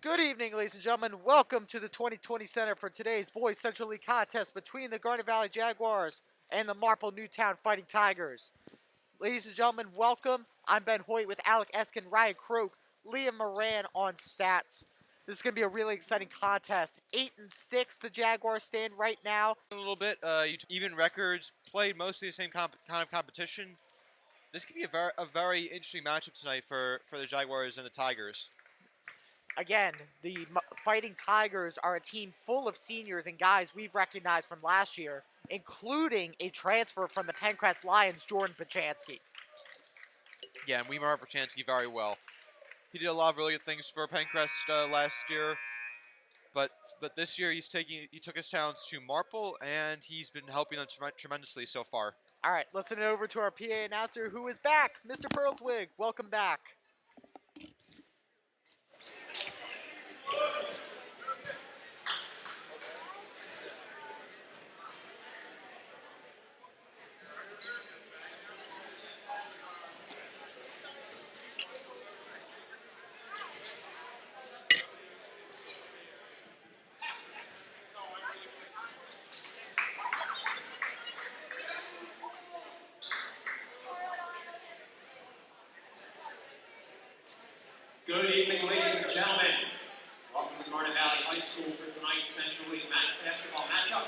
Good evening, ladies and gentlemen. Welcome to the 2020 Center for today's Boys Central League contest between the Garnet Valley Jaguars and the Marple Newtown Fighting Tigers. Ladies and gentlemen, welcome. I'm Ben Hoyt with Alec Eskin, Ryan Croak, Liam Moran on stats. This is going to be a really exciting contest. 8-6, the Jaguars stand right now. A little bit, even records, played mostly the same kind of competition. This could be a very interesting matchup tonight for the Jaguars and the Tigers. Again, the Fighting Tigers are a team full of seniors and guys we've recognized from last year, including a transfer from the Pencrest Lions, Jordan Pachansky. Yeah, and we remember Pachansky very well. He did a lot of really good things for Pencrest last year, but this year he took his talents to Marple, and he's been helping them tremendously so far. All right, let's send it over to our PA announcer who is back, Mr. Pearlswig. Welcome back. Good evening, ladies and gentlemen. Welcome to Garnet Valley High School for tonight's Central League basketball matchup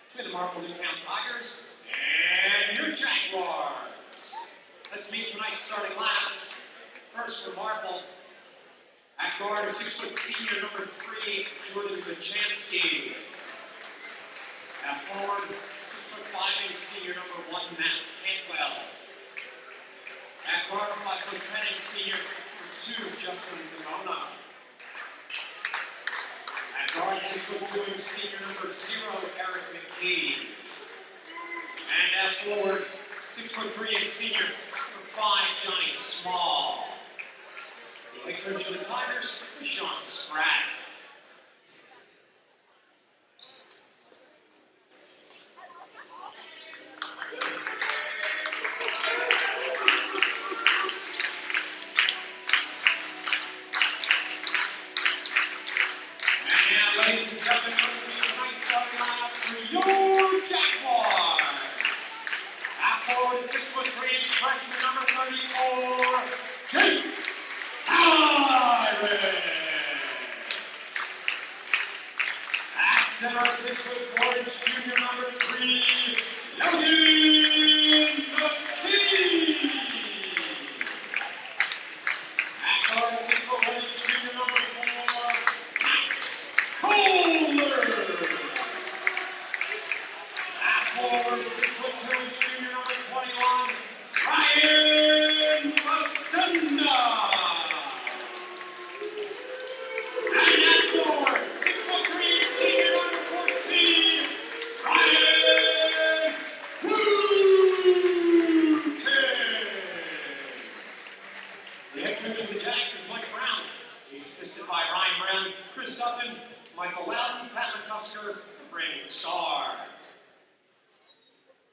between the Marple Newtown Tigers and your Jaguars. Let's meet tonight's starting lineups. First for Marple, at guard, 6-foot senior number 3, Jordan Pachansky. At forward, 6'5" senior number 1, Matt Cantwell. At guard, 5'10" senior number 2, Justin Donona. At guard, 6'2", senior number 0, Eric McKee. And at forward, 6'3", senior number 5, Johnny Small. The head coach for the Tigers, Sean Spratt. Ladies and gentlemen, let's meet tonight's starting lineup for your Jaguars. At forward, 6'3", freshman number 34, Jake Cyrus. At center, 6'4", junior number 3, Logan McKee. At guard, 6'1", junior number 4, Kohler. At forward, 6'2", junior number 21, Ryan Basenda. And at forward, 6'3", senior number 14, Ryan Wooten. The head coach of the Jags is Mike Brown. He's assisted by Ryan Brown, Chris Sutton, Michael Loudon, Pat McCusker, and Brandon Starr.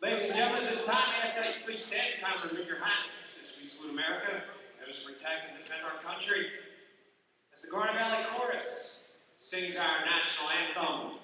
Ladies and gentlemen, this time I ask that you please stand and kindly remove your hats as we salute America, those who protect and defend our country, as the Garnet Valley Chorus sings our national anthem.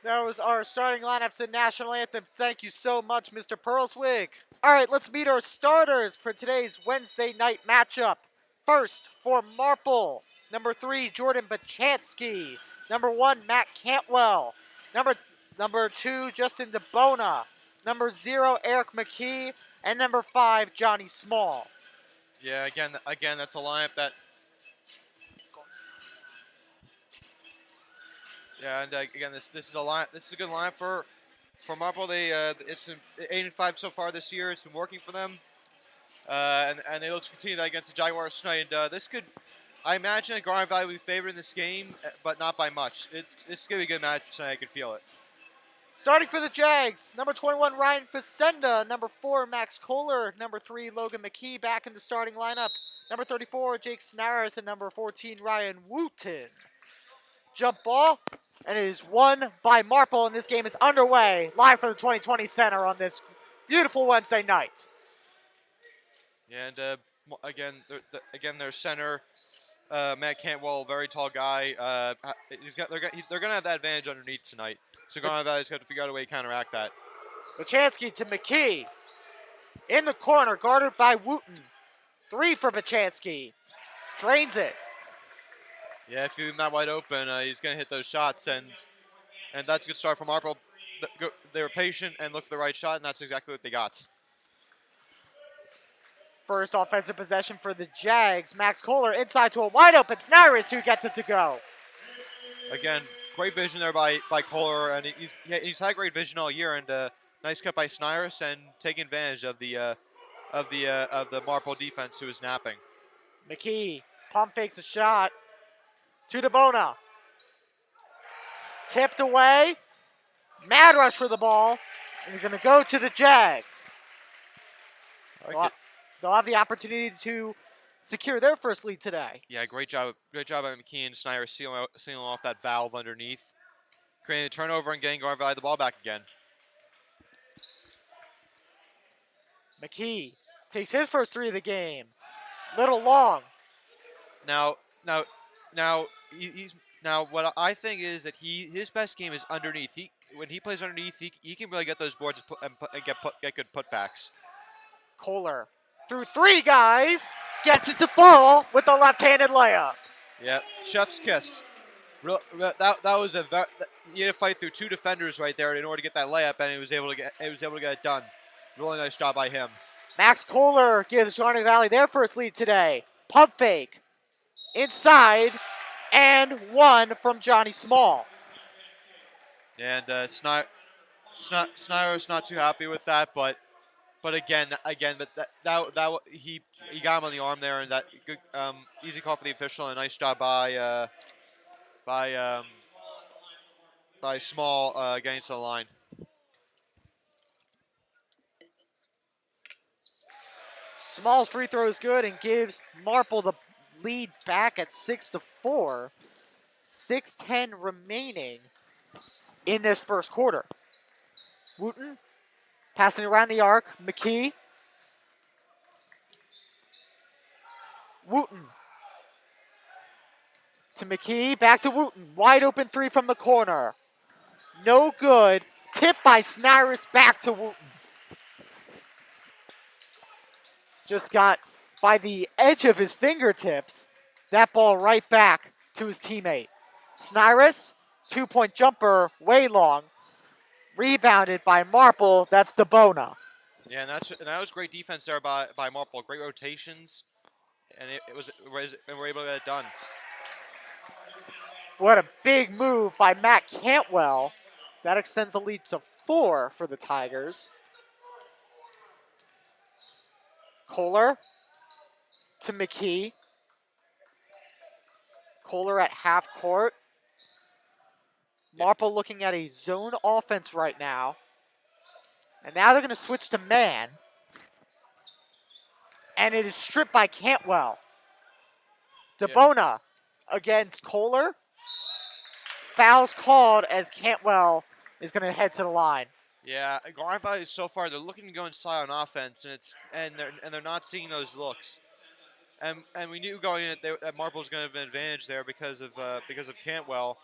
That was our starting lineups and national anthem. Thank you so much, Mr. Pearlswig. All right, let's meet our starters for today's Wednesday night matchup. First, for Marple, number 3, Jordan Bachansky. Number 1, Matt Cantwell. Number 2, Justin DeBona. Number 0, Eric McKee. And number 5, Johnny Small. Yeah, again, that's a lineup that. Yeah, and again, this is a line. This is a good lineup for Marple. They it's 8-5 so far this year. It's been working for them, and they look to continue that against the Jaguars tonight. And this could, I imagine, Garnet Valley will be favored in this game, but not by much. This is gonna be a good match tonight. I can feel it. Starting for the Jags, number 21, Ryan Facenda. Number 4, Max Kohler. Number 3, Logan McKee back in the starting lineup. Number 34, Jake Snaris. And number 14, Ryan Wooten. Jump ball, and it is won by Marple, and this game is underway live from the 2020 Center on this beautiful Wednesday night. And again, their center, Matt Cantwell, very tall guy. They're gonna have that advantage underneath tonight. So Garnet Valley's got to figure out a way to counteract that. Bachansky to McKee. In the corner, guarded by Wooten. 3 for Bachansky. Drains it. Yeah, if you leave him that wide open, he's gonna hit those shots, and that's a good start for Marple. They were patient and looked for the right shot, and that's exactly what they got. First offensive possession for the Jags. Max Kohler inside to a wide open Snaris who gets it to go. Again, great vision there by Kohler, and he's had great vision all year, and nice cut by Snaris and taking advantage of the Marple defense who is napping. McKee pump fakes a shot to DeBona. Tipped away. Mad rush for the ball. And he's going to go to the Jags. They'll have the opportunity to secure their first lead today. Yeah, great job by McKee and Snyder sealing off that valve underneath, creating a turnover and getting Garnet Valley the ball back again. McKee takes his first 3 of the game. Little long. Now what I think is that his best game is underneath. When he plays underneath, he can really get those boards and get good putbacks. Kohler through 3 guys, gets it to fall with the left-handed layup. Yeah, chef's kiss. That was you had to fight through 2 defenders right there in order to get that layup, and he was able to get it done. Really nice job by him. Max Kohler gives Garnet Valley their first lead today. Pump fake inside, and 1 from Johnny Small. And Snyder's not too happy with that, but again, he got him on the arm there, and that good easy call for the official, and a nice job by Small getting to the line. Small's free throw is good and gives Marple the lead back at 6-4. 6:10 remaining in this first quarter. Wooten passing around the arc. McKee. Wooten to McKee. Back to Wooten. Wide open 3 from the corner. No good. Tipped by Snaris back to Wooten. Just got by the edge of his fingertips. That ball right back to his teammate. Snaris, 2-point jumper, way long. Rebounded by Marple. That's DeBona. Yeah, and that was great defense there by Marple. Great rotations, and we're able to get it done. What a big move by Matt Cantwell. That extends the lead to 4 for the Tigers. Kohler to McKee. Kohler at half court. Marple looking at a zone offense right now. And now they're going to switch to man. And it is stripped by Cantwell. DeBona against Kohler. Foul's called as Cantwell is going to head to the line. Yeah, Garnet Valley so far they're looking to go inside on offense, and they're not seeing those looks. And we knew going in that Marple was going to have an advantage there because of Cantwell.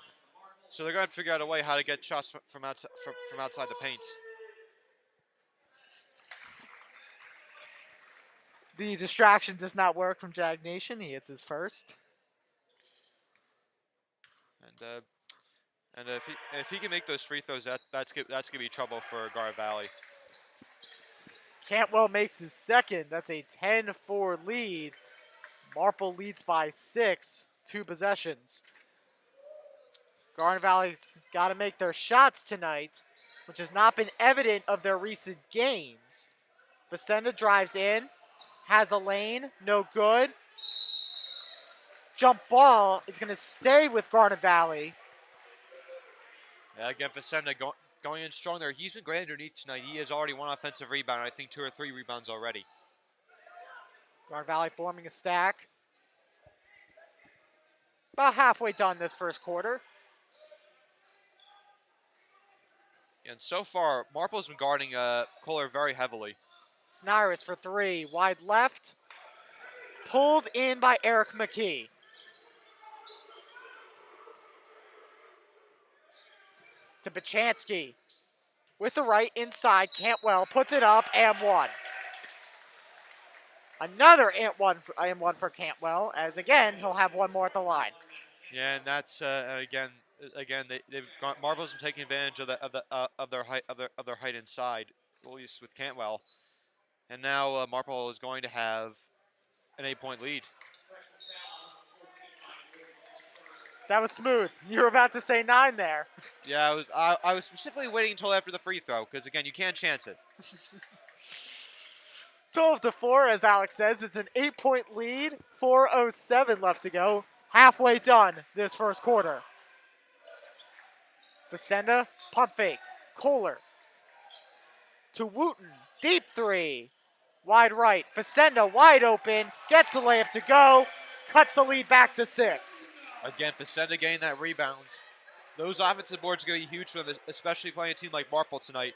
So they're going to have to figure out a way how to get shots from outside the paint. The distraction does not work from Jag Nation. He hits his first. And if he can make those free throws, that's gonna be trouble for Garnet Valley. Cantwell makes his second. That's a 10-4 lead. Marple leads by 6, 2 possessions. Garnet Valley's got to make their shots tonight, which has not been evident of their recent games. Vicenda drives in, has a lane, no good. Jump ball is going to stay with Garnet Valley. Yeah, again, Vicenda going in strong there. He's been great underneath tonight. He has already 1 offensive rebound. I think 2 or 3 rebounds already. Garnet Valley forming a stack. About halfway done this first quarter. And so far, Marple's been guarding Kohler very heavily. Snyrus for 3, wide left. Pulled in by Eric McKee. To Bachansky. With the right inside, Cantwell puts it up and 1. Another and one for Cantwell, as again, he'll have 1 more at the line. Yeah, and that's again Marple's been taking advantage of their height inside, at least with Cantwell. And now Marple is going to have an 8-point lead. That was smooth. You were about to say 9 there. Yeah, I was specifically waiting until after the free throw because again, you can't chance it. 12-4, as Alex says. It's an 8-point lead. 4:07 left to go. Halfway done this first quarter. Vicenda, pump fake. Kohler. To Wooten. Deep 3. Wide right. Vicenda wide open. Gets the layup to go. Cuts the lead back to 6. Again, Vicenda getting that rebounds. Those offensive boards are going to be huge for them, especially playing a team like Marple tonight.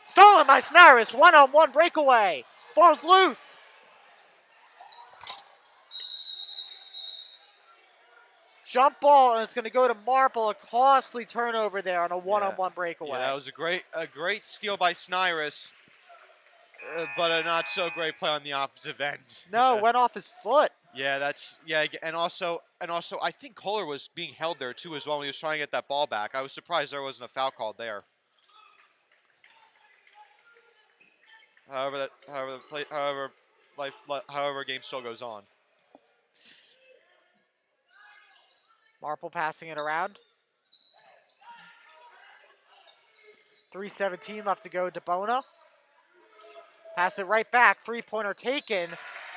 Stolen by Snyrus. 1-on-1 breakaway. Ball's loose. Jump ball, and it's going to go to Marple. A costly turnover there on a 1-on-1 breakaway. Yeah, that was a great steal by Snyrus, but a not so great play on the offensive end. No, went off his foot. Yeah, and also I think Kohler was being held there too as well when he was trying to get that ball back. I was surprised there wasn't a foul called there. However, game still goes on. Marple passing it around. 3:17 left to go. DeBona. Pass it right back. 3-pointer taken.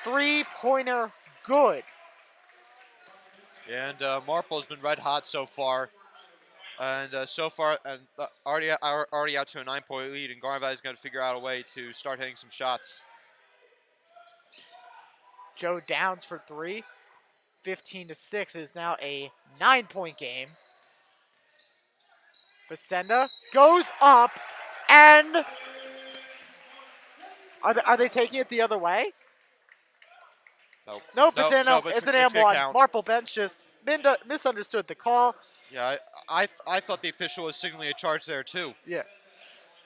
3-pointer good. And Marple's been red hot so far. And already out to a 9-point lead. And Garnet Valley's going to figure out a way to start hitting some shots. Joe Downs for 3. 15-6 is now a 9-point game. Vicenda goes up, and are they taking it the other way? Nope. Nope, Nope, it's an nope, it's it's an gonna and 1. count. Marple bench just misunderstood the call. Yeah, I thought the official was signaling a charge there too. Yeah.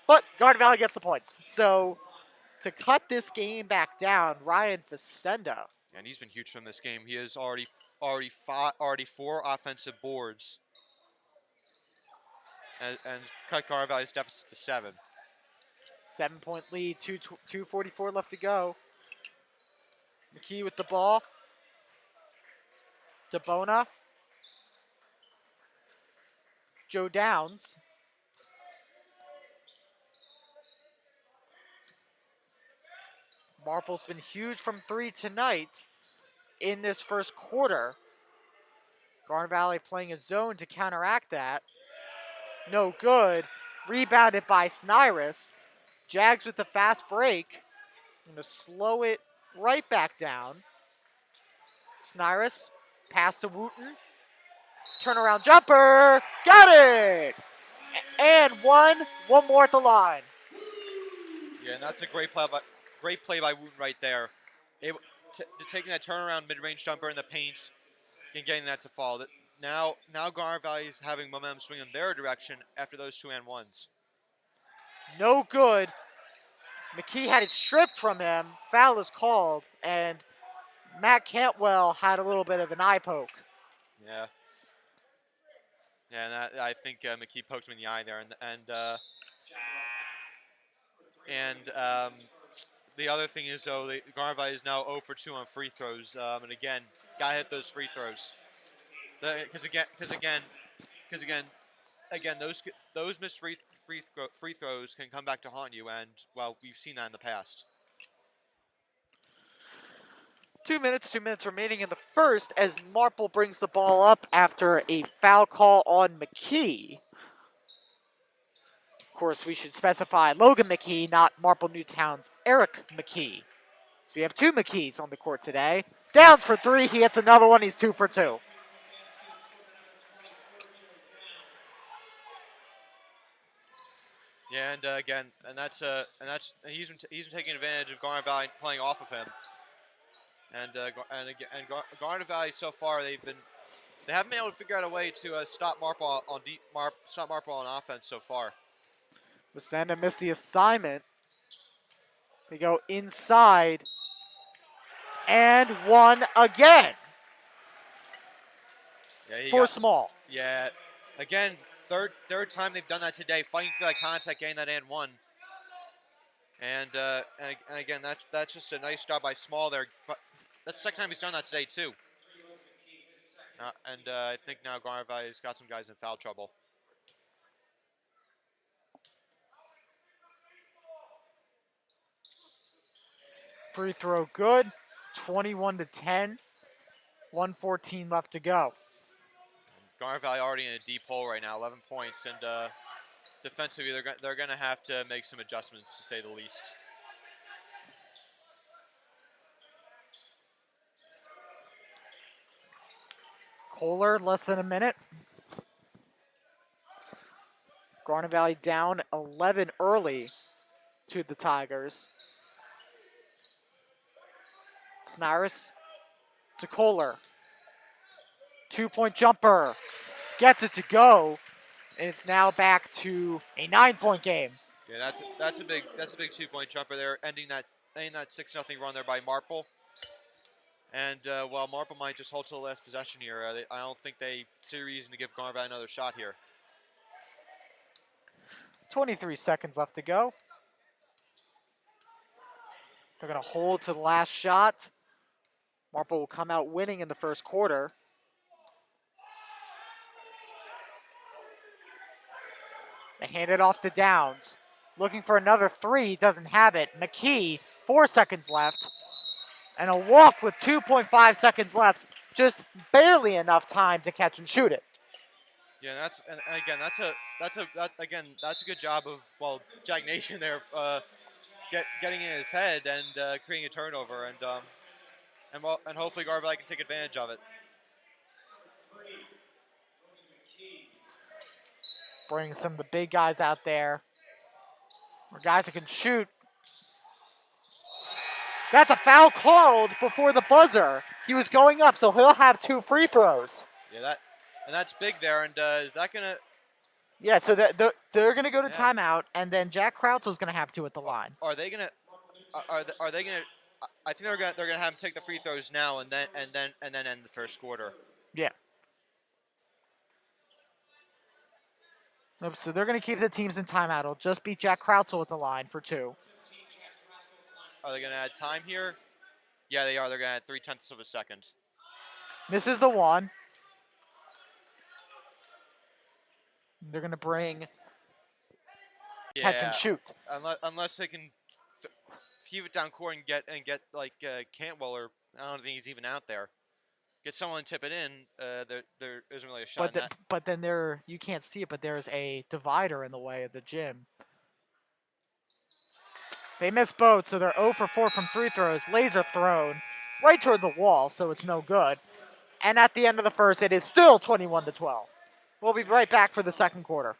But Garnet Valley gets the points. So to cut this game back down, Ryan Vicenda. And he's been huge from this game. He has already 4 offensive boards. And cut Garnet Valley's deficit to 7. 7-point lead, 2:44 left to go. McKee with the ball. DeBona. Joe Downs. Marple's been huge from 3 tonight in this first quarter. Garnet Valley playing a zone to counteract that. No good. Rebounded by Snyrus. Jags with the fast break. Going to slow it right back down. Snyrus, pass to Wooten. Turnaround jumper. Got it! And one more at the line. Yeah, and that's a great play by Wooten right there. able to taking that turnaround mid-range jumper in the paint and getting that to fall. Now Garnet Valley is having momentum swing in their direction after those 2-and-1s. No good. McKee had it stripped from him. Foul is called, and Matt Cantwell had a little bit of an eye poke. Yeah. Yeah, and I think McKee poked him in the eye there, and the other thing is though, Garnet Valley is now 0 for 2 on free throws, and again, gotta hit those free throws. Because again, those missed free throws can come back to haunt you, and well, we've seen that in the past. 2 minutes remaining in the first as Marple brings the ball up after a foul call on McKee. Of course, we should specify Logan McKee, not Marple Newtown's Eric McKee. So we have 2 McKees on the court today. Down for 3, he hits another one, he's 2 for 2. Yeah, and again, he's been taking advantage of Garnet Valley playing off of him. And Garnet Valley so far they haven't been able to figure out a way to stop Marple on offense so far. Masenda missed the assignment. They go inside and one again. Yeah, for small. Yeah, again, third time they've done that today, fighting for that contact, getting that and one. And again, that's just a nice job by Small there. But that's the second time he's done that today too. I think now Garnet Valley's got some guys in foul trouble. Free throw good. 21-10. 1:14 left to go. Garnet Valley already in a deep hole right now, 11 points, and defensively they're going to have to make some adjustments, to say the least. Kohler, less than a minute. Garnet Valley down 11 early to the Tigers. Snaris to Kohler. 2-point jumper. Gets it to go. And it's now back to a 9-point game. Yeah, that's a big 2-point jumper there, ending that 6-0 run there by Marple. And while Marple might just hold to the last possession here, I don't think they see a reason to give Garnet Valley another shot here. 23 seconds left to go. They're going to hold to the last shot. Marple will come out winning in the first quarter. They hand it off to Downs. Looking for another 3, doesn't have it. McKee, 4 seconds left. And a walk with 2.5 seconds left. Just barely enough time to catch and shoot it. Yeah, that's a good job of Jag Nation there, getting in his head and creating a turnover, and hopefully Garnet Valley can take advantage of it. Bring some of the big guys out there, or guys that can shoot. That's a foul called before the buzzer. He was going up, so he'll have 2 free throws. Yeah, that's big there. And is that gonna? Yeah, so they're gonna go to timeout, and then Jack Krautzel's gonna have 2 at the line. Are they gonna? Are they gonna? I think they're gonna have him take the free throws now, and then end the first quarter. Yeah. Nope, so they're going to keep the teams in timeout. It'll just be Jack Krautzel at the line for 2. Are they going to add time here? Yeah, they are. They're going to add 0.3 of a second. Misses the 1. They're going to bring catch and shoot. Unless they can heave it down court and get like Cantwell, or I don't think he's even out there. Get someone to tip it in. There isn't really a shot. But then you can't see it, but there's a divider in the way of the gym. They miss both, so they're 0 for 4 from free throws. Laser thrown right toward the wall, so it's no good. And at the end of the first, it is still 21-12. We'll be right back for the second quarter.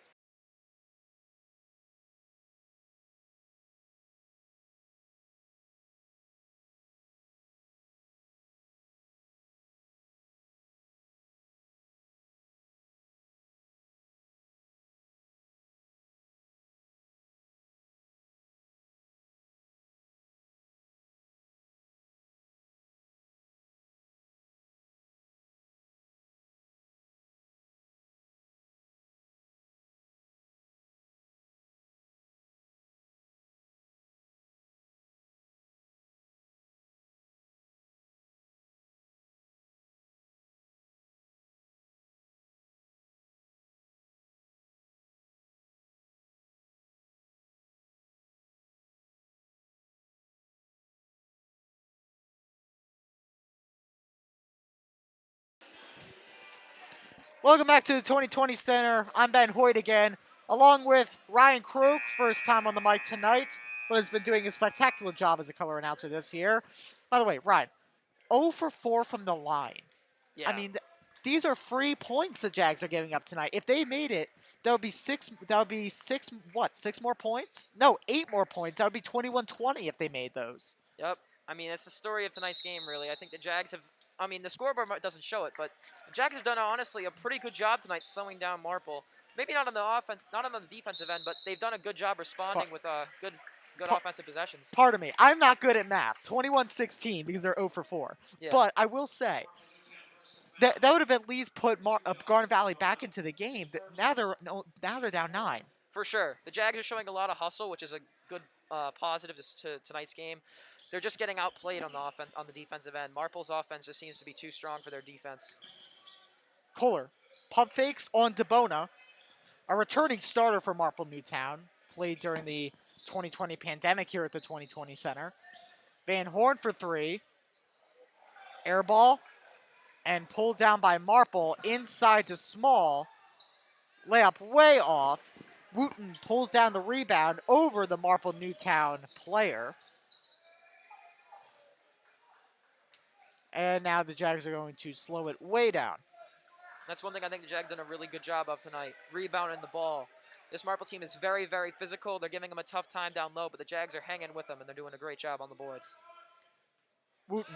Welcome back to the 2020 Center. I'm Ben Hoyt again, along with Ryan Croak, first time on the mic tonight, but has been doing a spectacular job as a color announcer this year. By the way, Ryan, 0 for 4 from the line. Yeah. I mean, these are free points the Jags are giving up tonight. If they made it, that would be six. That would be six more points? No, 8 more points. That would be 21-20 if they made those. Yep. I mean, it's the story of tonight's game, really. I think the Jags have. I mean, the scoreboard doesn't show it, but the Jags have done honestly a pretty good job tonight slowing down Marple. Maybe not on the offense, not on the defensive end, but they've done a good job responding with good offensive possessions. Pardon me, I'm not good at math. 21-16 because they're 0 for 4. Yeah. But I will say that would have at least put Garnet Valley back into the game. Now they're down 9. For sure. The Jags are showing a lot of hustle, which is a good positive to tonight's game. They're just getting outplayed on the defensive end. Marple's offense just seems to be too strong for their defense. Kohler, pump fakes on DeBona, a returning starter for Marple Newtown, played during the 2020 pandemic here at the 2020 Center. Van Horn for 3, air ball, and pulled down by Marple inside to Small. Layup way off. Wooten pulls down the rebound over the Marple Newtown player. And now the Jags are going to slow it way down. That's one thing I think the Jags done a really good job of tonight, rebounding the ball. This Marple team is very, very physical. They're giving them a tough time down low, but the Jags are hanging with them, and they're doing a great job on the boards. Wooten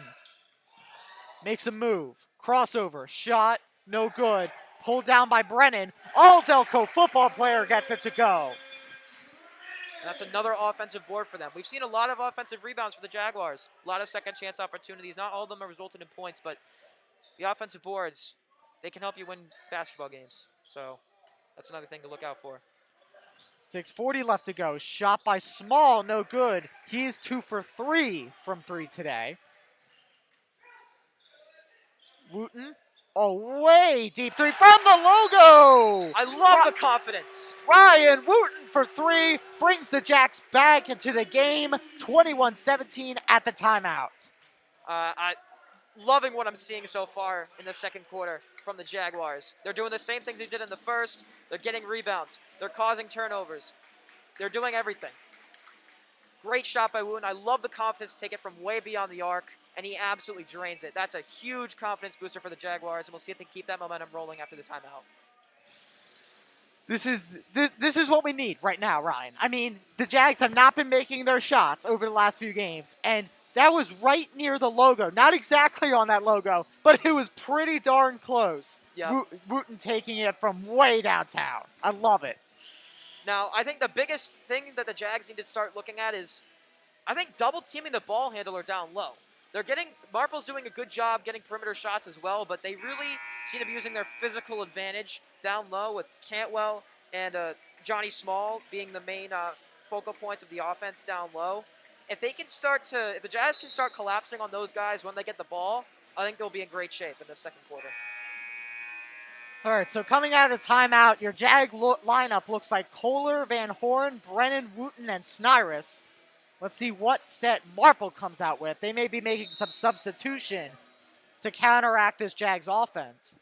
makes a move. Crossover. Shot. No good. Pulled down by Brennan. All Delco football player gets it to go. And that's another offensive board for them. We've seen a lot of offensive rebounds for the Jaguars. A lot of second chance opportunities. Not all of them are resulted in points, but the offensive boards, they can help you win basketball games. So that's another thing to look out for. 6:40 left to go. Shot by Small. No good. He is 2 for 3 from 3 today. Wooten. Oh, way deep 3 from the logo. I love the confidence. Ryan Wooten for 3 brings the Jacks back into the game. 21-17 at the timeout. I loving what I'm seeing so far in the second quarter from the Jaguars. They're doing the same things they did in the first. They're getting rebounds. They're causing turnovers. They're doing everything. Great shot by Wooten. I love the confidence to take it from way beyond the arc, and he absolutely drains it. That's a huge confidence booster for the Jaguars, and we'll see if they can keep that momentum rolling after the timeout. This is what we need right now, Ryan. I mean, the Jags have not been making their shots over the last few games, and that was right near the logo. Not exactly on that logo, but it was pretty darn close. Yeah. Wooten taking it from way downtown. I love it. Now, I think the biggest thing that the Jags need to start looking at is, I think, double teaming the ball handler down low. Marple's doing a good job getting perimeter shots as well, but they really seem to be using their physical advantage down low with Cantwell and Johnny Small being the main focal points of the offense down low. If the Jazz can start collapsing on those guys when they get the ball, I think they'll be in great shape in the second quarter. All right, so coming out of the timeout, your Jag lineup looks like Kohler, Van Horn, Brennan, Wooten, and Snyrus. Let's see what set Marple comes out with. They may be making some substitution to counteract this Jags offense.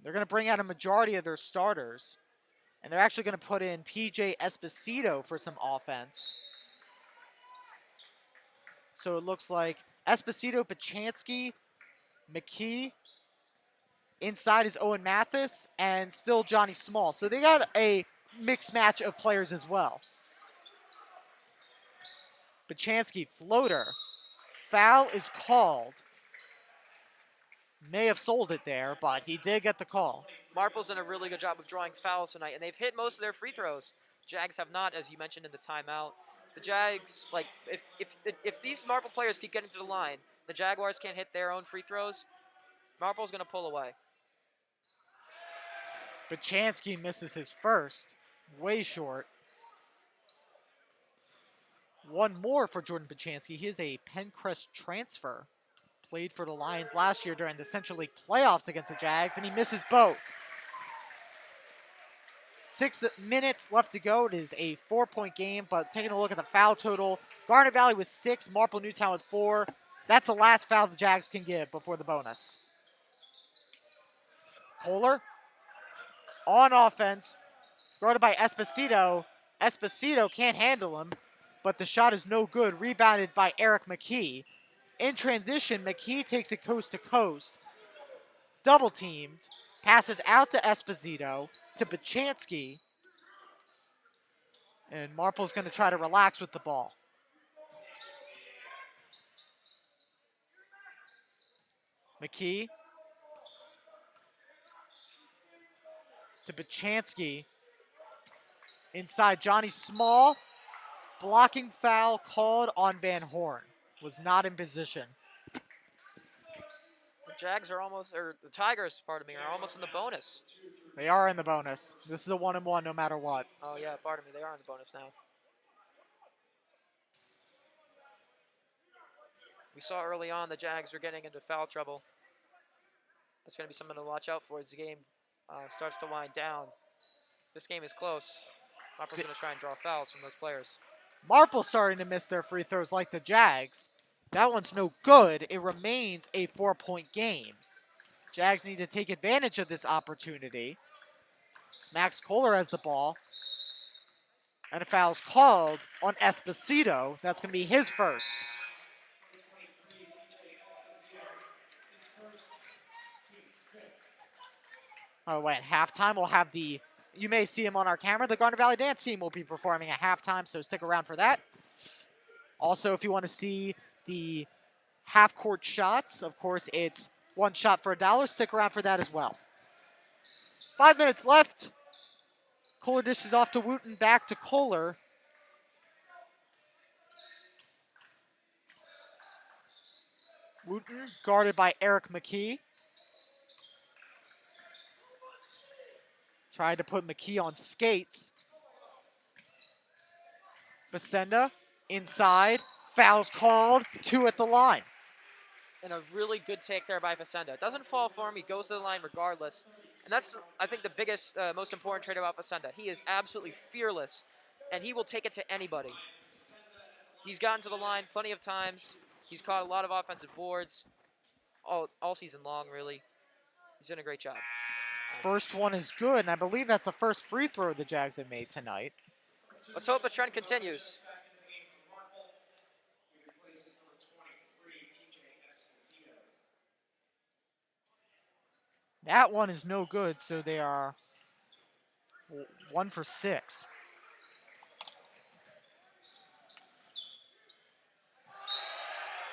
They're going to bring out a majority of their starters, and they're actually going to put in PJ Esposito for some offense. So it looks like Esposito, Pachansky, McKee. Inside is Owen Mathis and still Johnny Small. So they got a mixed match of players as well. Pachansky, floater. Foul is called. May have sold it there, but he did get the call. Marple's done a really good job of drawing fouls tonight, and they've hit most of their free throws. Jags have not, as you mentioned in the timeout. The Jags, like, if these Marple players keep getting to the line, the Jaguars can't hit their own free throws, Marple's going to pull away. Pachansky misses his first. Way short. One more for Jordan Pachansky. He is a Pencrest transfer. Played for the Lions last year during the Central League playoffs against the Jags, and he misses both. 6 minutes left to go. It is a 4-point game, but taking a look at the foul total, Garnet Valley with 6, Marple Newtown with 4. That's the last foul the Jags can give before the bonus. Kohler on offense, guarded by Esposito. Esposito can't handle him, but the shot is no good. Rebounded by Eric McKee. In transition, McKee takes it coast to coast. Double teamed. Passes out to Esposito, to Bachansky. And Marple's going to try to relax with the ball. McKee to Bachansky. Inside, Johnny Small. Blocking foul called on Van Horn. Was not in position. The Jags are almost, or the Tigers, pardon me, are almost in the bonus. They are in the bonus. This is a 1-and-1 no matter what. Oh yeah, pardon me, they are in the bonus now. We saw early on the Jags were getting into foul trouble. That's going to be something to watch out for as the game starts to wind down. This game is close. Marple's going to try and draw fouls from those players. Marple starting to miss their free throws like the Jags. That one's no good. It remains a 4-point game. Jags need to take advantage of this opportunity. Max Kohler has the ball. And a foul's called on Esposito. That's going to be his first. By the way, at halftime, we'll have you may see him on our camera, the Garnet Valley Dance team will be performing at halftime, so stick around for that. Also, if you want to see the half-court shots, of course, it's one shot for $1. Stick around for that as well. 5 minutes left. Kohler dishes off to Wooten, back to Kohler. Wooten guarded by Eric McKee. Tried to put McKee on skates. Facenda inside. Foul's called. 2 at the line. And a really good take there by Facenda. Doesn't fall for him. He goes to the line regardless. And that's, I think, the biggest, most important trait about Facenda. He is absolutely fearless, and he will take it to anybody. He's gotten to the line plenty of times. He's caught a lot of offensive boards all season long, really. He's doing a great job. First one is good, and I believe that's the first free throw the Jags have made tonight. Let's hope the trend continues. That one is no good, so they are 1 for 6.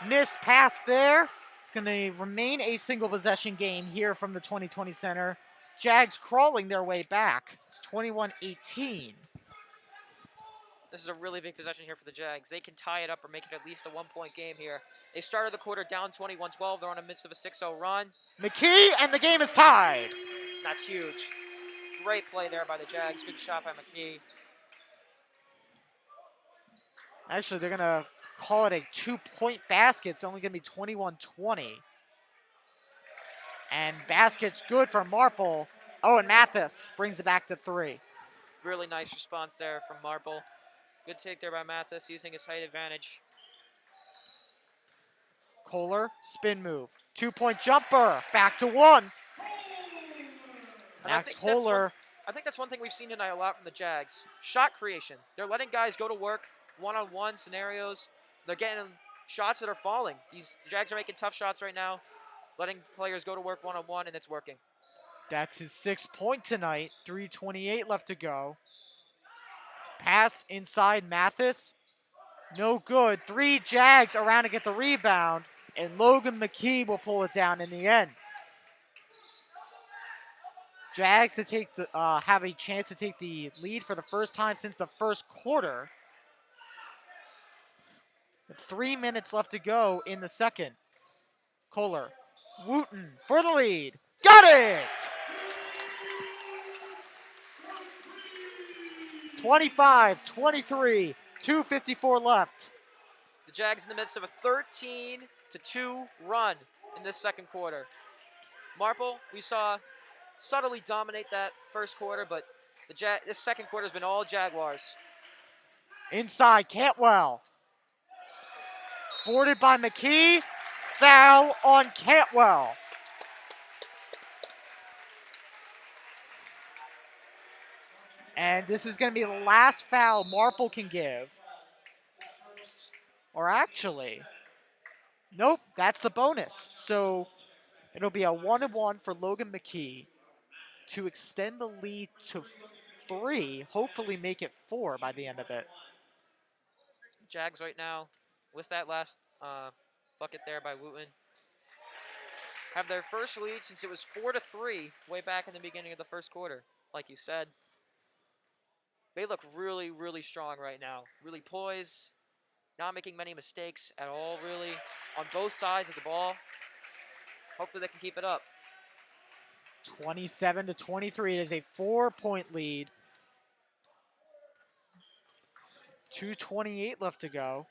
Missed pass there. It's going to remain a single possession game here from the 2020 Center. Jags crawling their way back. It's 21-18. This is a really big possession here for the Jags. They can tie it up or make it at least a 1-point game here. They started the quarter down 21-12. They're on the midst of a 6-0 run. McKee, and the game is tied. That's huge. Great play there by the Jags. Good shot by McKee. Actually, they're going to call it a 2-point basket. It's only going to be 21-20. And basket's good for Marple. Oh, and Mathis brings it back to 3. Really nice response there from Marple. Good take there by Mathis, using his height advantage. Kohler, spin move. 2-point jumper, back to 1. Max Kohler. I think that's one thing we've seen tonight a lot from the Jags. Shot creation. They're letting guys go to work, one-on-one scenarios. They're getting shots that are falling. These Jags are making tough shots right now, letting players go to work one-on-one, and it's working. That's his 6th point tonight. 3:28 left to go. Pass inside Mathis. No good. 3 Jags around to get the rebound, and Logan McKee will pull it down in the end. Jags to take the have a chance to take the lead for the first time since the first quarter. 3 minutes left to go in the second. Kohler, Wooten for the lead. Got it! 25-23, 2:54 left. The Jags in the midst of a 13-2 run in this second quarter. Marple, we saw subtly dominate that first quarter, but this second quarter has been all Jaguars. Inside, Cantwell. Boarded by McKee. Foul on Cantwell. And this is going to be the last foul Marple can give. Or actually, nope, that's the bonus. So it'll be a 1-1 for Logan McKee to extend the lead to 3, hopefully make it 4 by the end of it. Jags right now, with that last bucket there by Wooten, have their first lead since it was 4-3 way back in the beginning of the first quarter. Like you said, they look really, really strong right now. Really poised, not making many mistakes at all, really, on both sides of the ball. Hopefully they can keep it up. 27-23. It is a 4-point lead. 2:28 left to go.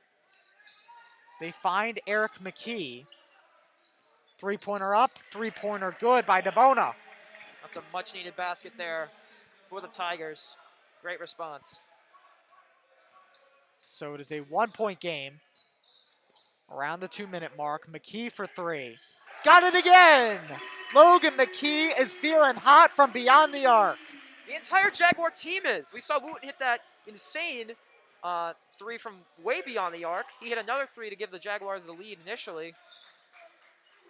They find Eric McKee. 3-pointer up, 3-pointer good by DeBona. That's a much-needed basket there for the Tigers. Great response. So it is a 1-point game. Around the 2-minute mark. McKee for 3. Got it again! Logan McKee is feeling hot from beyond the arc. The entire Jaguar team is. We saw Wooten hit that insane 3 from way beyond the arc. He hit another 3 to give the Jaguars the lead initially.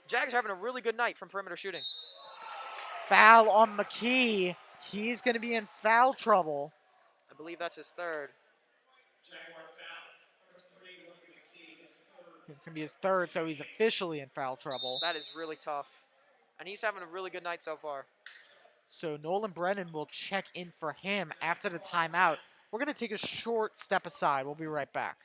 Jags are having a really good night from perimeter shooting. Foul on McKee. He's going to be in foul trouble. I believe that's his third. It's going to be his third, so he's officially in foul trouble. That is really tough. And he's having a really good night so far. So Nolan Brennan will check in for him after the timeout. We're going to take a short step aside. We'll be right back.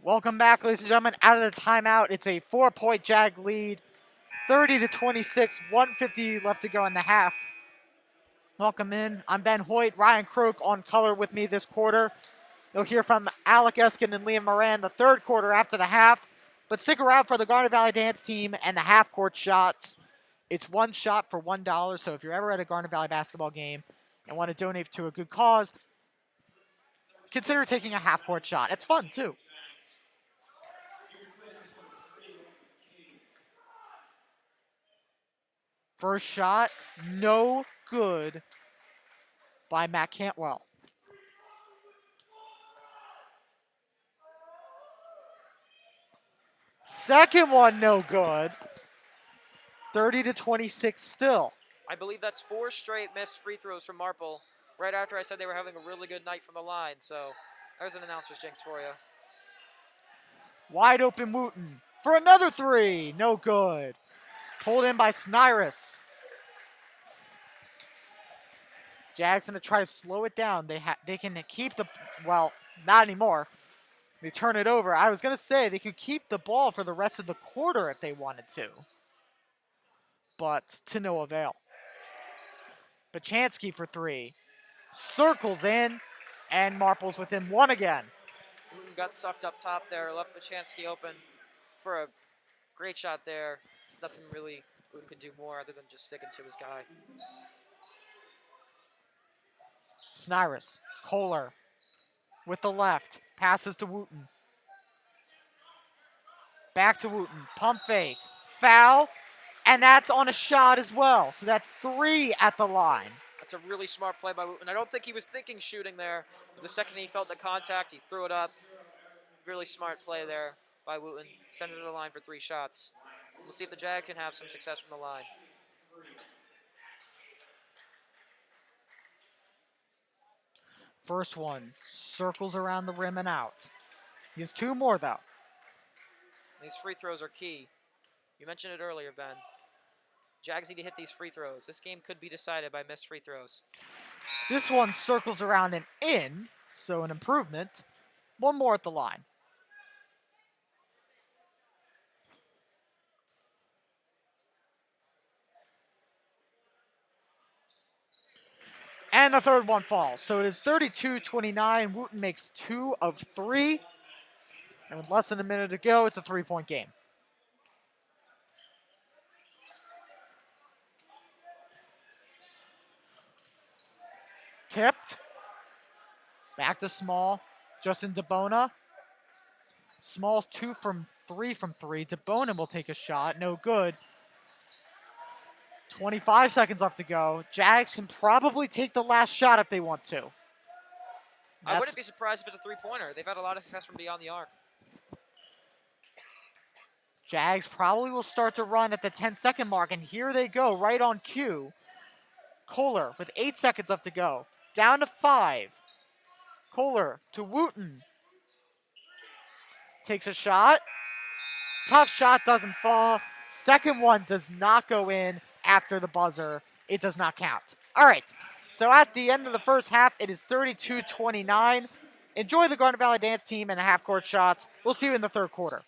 Welcome back, ladies and gentlemen. Out of the timeout, it's a 4-point Jag lead. 30-26, 1:50 left to go in the half. Welcome in. I'm Ben Hoyt, Ryan Croak on color with me this quarter. You'll hear from Alec Eskin and Liam Moran the third quarter after the half. But stick around for the Garnet Valley Dance team and the half-court shots. It's one shot for $1, so if you're ever at a Garnet Valley basketball game and want to donate to a good cause, consider taking a half-court shot. It's fun, too. First shot, no good by Matt Cantwell. Second one, no good. 30-26 still. I believe that's 4 straight missed free throws from Marple right after I said they were having a really good night from the line. So there's an announcer's jinx for you. Wide open Wooten for another 3, no good. Pulled in by Snyrus. Jags gonna try to slow it down. They can keep the, well, not anymore. They turn it over. I was gonna say they could keep the ball for the rest of the quarter if they wanted to, but to no avail. Bachansky for 3, circles in, and Marple's within 1 again. Wooten got sucked up top there, left Bachansky open for a great shot there. Nothing really Wooten could do more other than just sticking to his guy. Snyrus, Kohler with the left, passes to Wooten. Back to Wooten, pump fake, foul, and that's on a shot as well. So that's 3 at the line. That's a really smart play by Wooten. I don't think he was thinking shooting there, but the second he felt the contact, he threw it up. Really smart play there by Wooten. Send it to the line for 3 shots. We'll see if the Jag can have some success from the line. First one circles around the rim and out. He has 2 more, though. These free throws are key. You mentioned it earlier, Ben. Jags need to hit these free throws. This game could be decided by missed free throws. This one circles around and in, so an improvement. 1 more at the line. And the third one falls. So it is 32-29. Wooten makes 2 of 3. And with less than a minute to go, it's a 3-point game. Tipped. Back to Small. Justin DeBona. Small's 2 from 3 from 3. DeBona will take a shot. No good. 25 seconds left to go. Jags can probably take the last shot if they want to. I wouldn't be surprised if it's a three-pointer. They've had a lot of success from beyond the arc. Jags probably will start to run at the 10-second mark, and here they go, right on cue. Kohler with 8 seconds left to go. Down to 5. Kohler to Wooten. Takes a shot. Tough shot, doesn't fall. Second one does not go in after the buzzer. It does not count. All right, so at the end of the first half, it is 32-29. Enjoy the Garnet Valley Dance team and the half-court shots. We'll see you in the third quarter.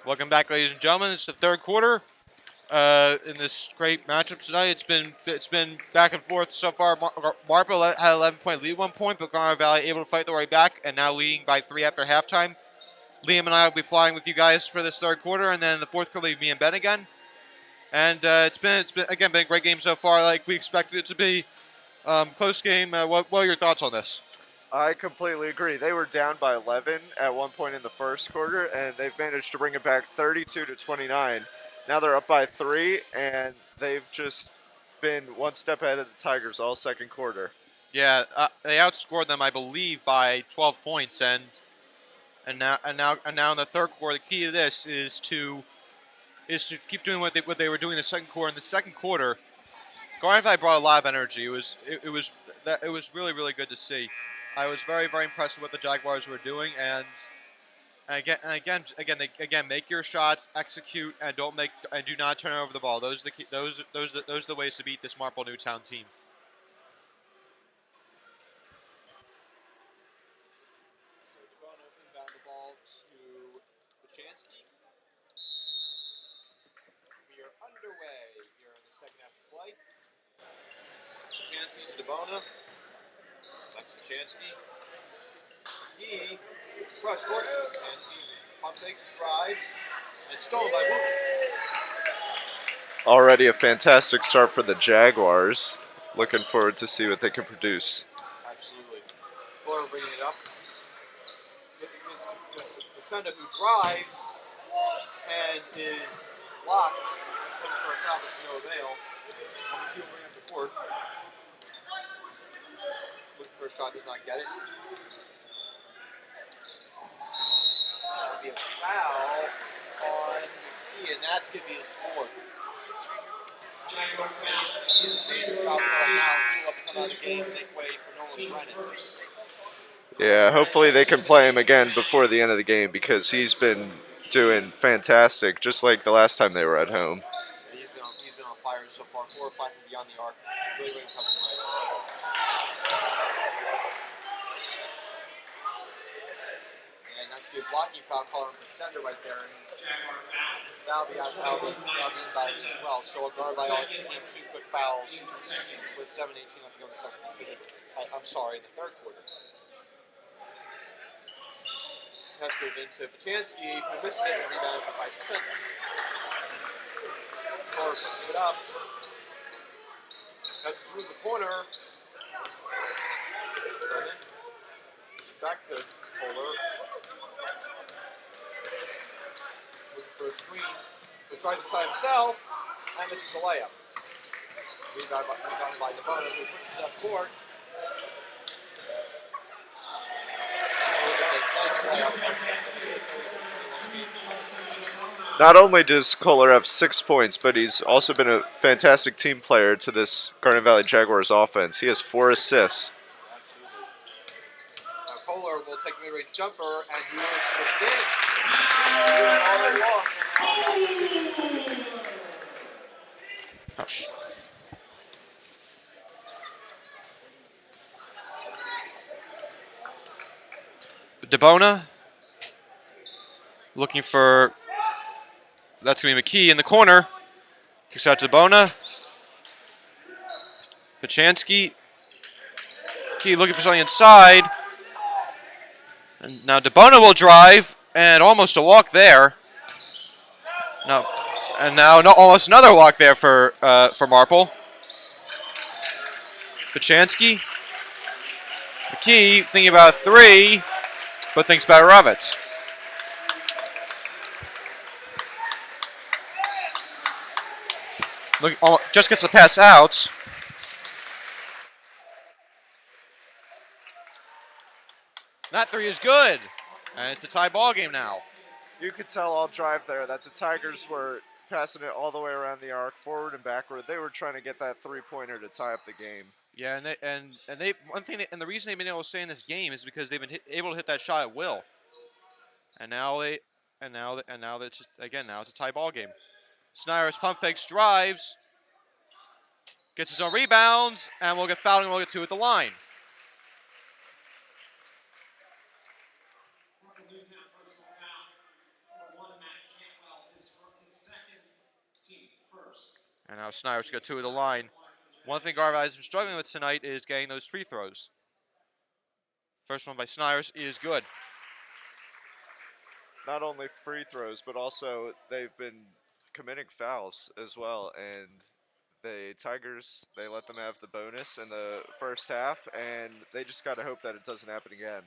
Welcome back, ladies and gentlemen. It's the third quarter. In this great matchup tonight, it's been back and forth so far. Marple had an 11-point lead at one point, but Garnet Valley able to fight their way back and now leading by 3 after halftime. Liam and I will be flying with you guys for this third quarter, and then in the fourth quarter, me and Ben again. And it's been a great game so far, like we expected it to be. Close game. What are your thoughts on this? I completely agree. They were down by 11 at one point in the first quarter, and they've managed to bring it back 32-29. Now they're up by 3, and they've just been one step ahead of the Tigers all second quarter. Yeah, they outscored them, I believe, by 12 points, and now in the third quarter, the key to this is to keep doing what they were doing in the second quarter. In the second quarter, Garnet Valley brought a lot of energy. It was really, really good to see. I was very, very impressed with what the Jaguars were doing, and again, make your shots, execute, and do not turn over the ball. Those are the ways to beat this Marple Newtown team. So DeBono inbound the ball to Pachansky. We are underway here in the second half of play. Pachansky to DeBono. That's Pachansky. He cross court to Pachansky. Pump fakes, drives, and it's stolen by Woo. Already a fantastic start for the Jaguars. Looking forward to see what they can produce. Absolutely. Fuller bringing it up. The sender who drives and is blocked, looking for a foul that's no avail. He'll bring up the court. Looking for a shot, does not get it. That would be a foul on McKee, and that's going to be his fourth. Jaguar foul. He's a major foul right now. He will have to come out of the game and make way for Nolan Brennan. Yeah, hopefully they can play him again before the end of the game because he's been doing fantastic, just like the last time they were at home. Yeah, he's been on fire so far. 4 or 5 from beyond the arc. Really, really impressive nights. And that's a good blocking foul call on the sender right there. And Jaguar foul. that'll be invalid as well. So a guard by all team 2 quick fouls with 7:18 left to go in the second. I'm sorry, in the third quarter. That's moved into Pachansky, who misses it and rebounded for 5%. Fuller pushes it up. Has to move the corner. Brennan. Back to Fuller. Looking for a screen. Who tries to side himself and misses the layup. Rebound by DeBono, who pushes it up court. Not only does Kohler have 6 points, but he's also been a fantastic team player to this Garnet Valley Jaguars offense. He has 4 assists. Absolutely. Now Kohler will take a mid-range jumper, and he will switch it in. Oh, shit. DeBono looking for, that's going to be McKee in the corner. Kicks out to DeBono. Pachansky. McKee looking for something inside. And now DeBono will drive, and almost a walk there. No, and now almost another walk there for Marple. Pachansky. McKee thinking about 3. But thinks better of it. Look, just gets the pass out. That 3 is good. And it's a tie ball game now. You could tell all drive there that the Tigers were passing it all the way around the arc, forward and backward. They were trying to get that 3-pointer to tie up the game. Yeah, and the reason they've been able to stay in this game is because they've been able to hit that shot at will. And now it's a tie ball game. Snyder's pump fakes, drives, gets his own rebounds, and we'll get fouled and we'll get 2 at the line. And now Snyder's got 2 at the line. One thing Garnet Valley's been struggling with tonight is getting those free throws. First one by Snyders is good. Not only free throws, but also they've been committing fouls as well. And the Tigers, they let them have the bonus in the first half, and they just got to hope that it doesn't happen again.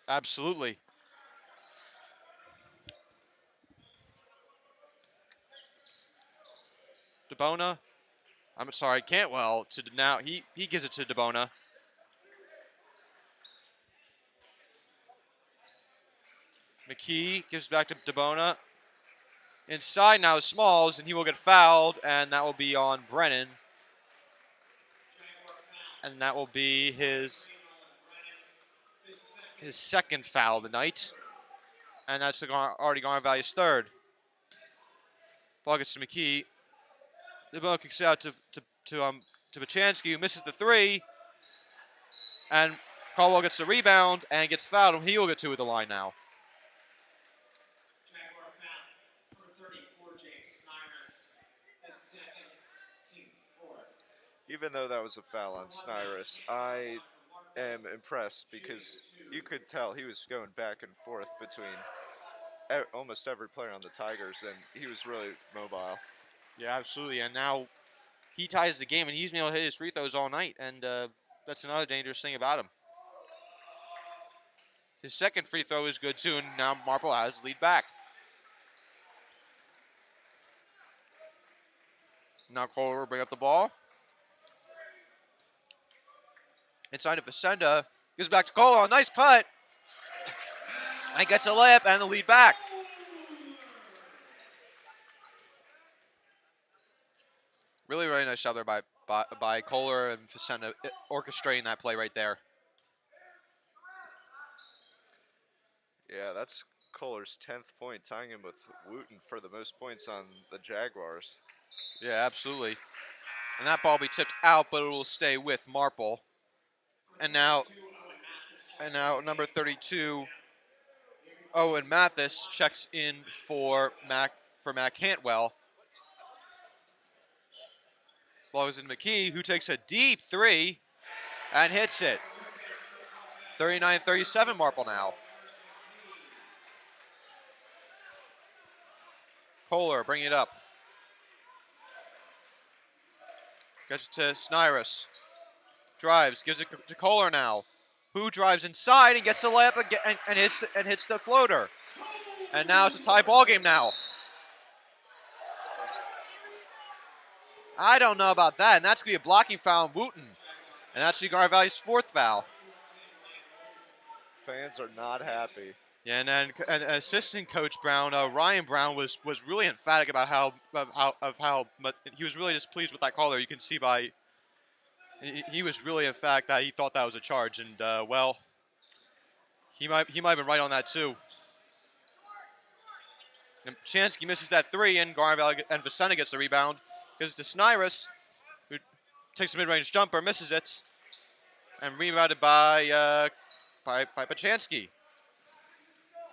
Absolutely. DeBona. I'm sorry, Cantwell to now. He gives it to DeBona. McKee gives back to DeBona. Inside now is Smalls, and he will get fouled, and that will be on Brennan. And that will be his second foul of the night. And that's already Garnet Valley's third. Ball gets to McKee. DeBona kicks it out to Bachansky, who misses the 3. And Caldwell gets the rebound and gets fouled, and he will get 2 at the line now. Even though that was a foul on Snyrus, I am impressed because you could tell he was going back and forth between almost every player on the Tigers, and he was really mobile. Yeah, absolutely. And now he ties the game, and he's been able to hit his free throws all night, and that's another dangerous thing about him. His second free throw is good, too, and now Marple has the lead back. Now Kohler will bring up the ball. Inside to Facenda. Gives back to Kohler. Nice cut. And gets a layup and the lead back. Really, really nice job there by Kohler and Facenda orchestrating that play right there. Yeah, that's Kohler's 10th point, tying him with Wooten for the most points on the Jaguars. Yeah, absolutely. And that ball will be tipped out, but it will stay with Marple. And now number 32, Owen Mathis checks in for Matt Cantwell. Ball goes into McKee, who takes a deep 3 and hits it. 39-37 Marple now. Kohler bringing it up. Gets it to Snyrus. Drives, gives it to Kohler now. Who drives inside and gets the layup again and hits the floater. And now it's a tie ball game now. I don't know about that, and that's going to be a blocking foul on Wooten. And that's Garnet Valley's 4th foul. Fans are not happy. Yeah, and assistant coach Brown, Ryan Brown, was really emphatic about how he was really displeased with that call there. You can see by he was really emphatic that he thought that was a charge, and well, he might have been right on that too. And Chansky misses that 3, and Garnet Valley and Vicenta gets the rebound. Gives it to Snyrus, who takes a mid-range jumper, misses it, and rebounded by Bachansky.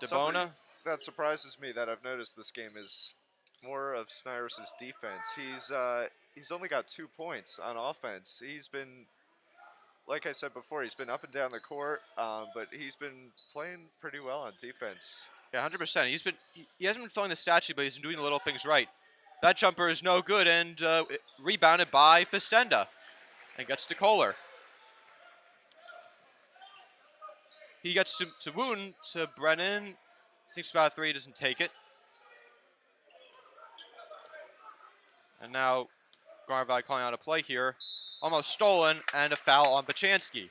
DeBona. That surprises me that I've noticed this game is more of Snyrus' defense. He's only got 2 points on offense. He's been, like I said before, he's been up and down the court, but he's been playing pretty well on defense. Yeah, 100%. He hasn't been throwing the statue, but he's been doing the little things right. That jumper is no good, and rebounded by Facenda, and gets to Kohler. He gets to Wooten, to Brennan. Thinks about a 3, doesn't take it. And now Garnet Valley calling out a play here. Almost stolen, and a foul on Bachansky.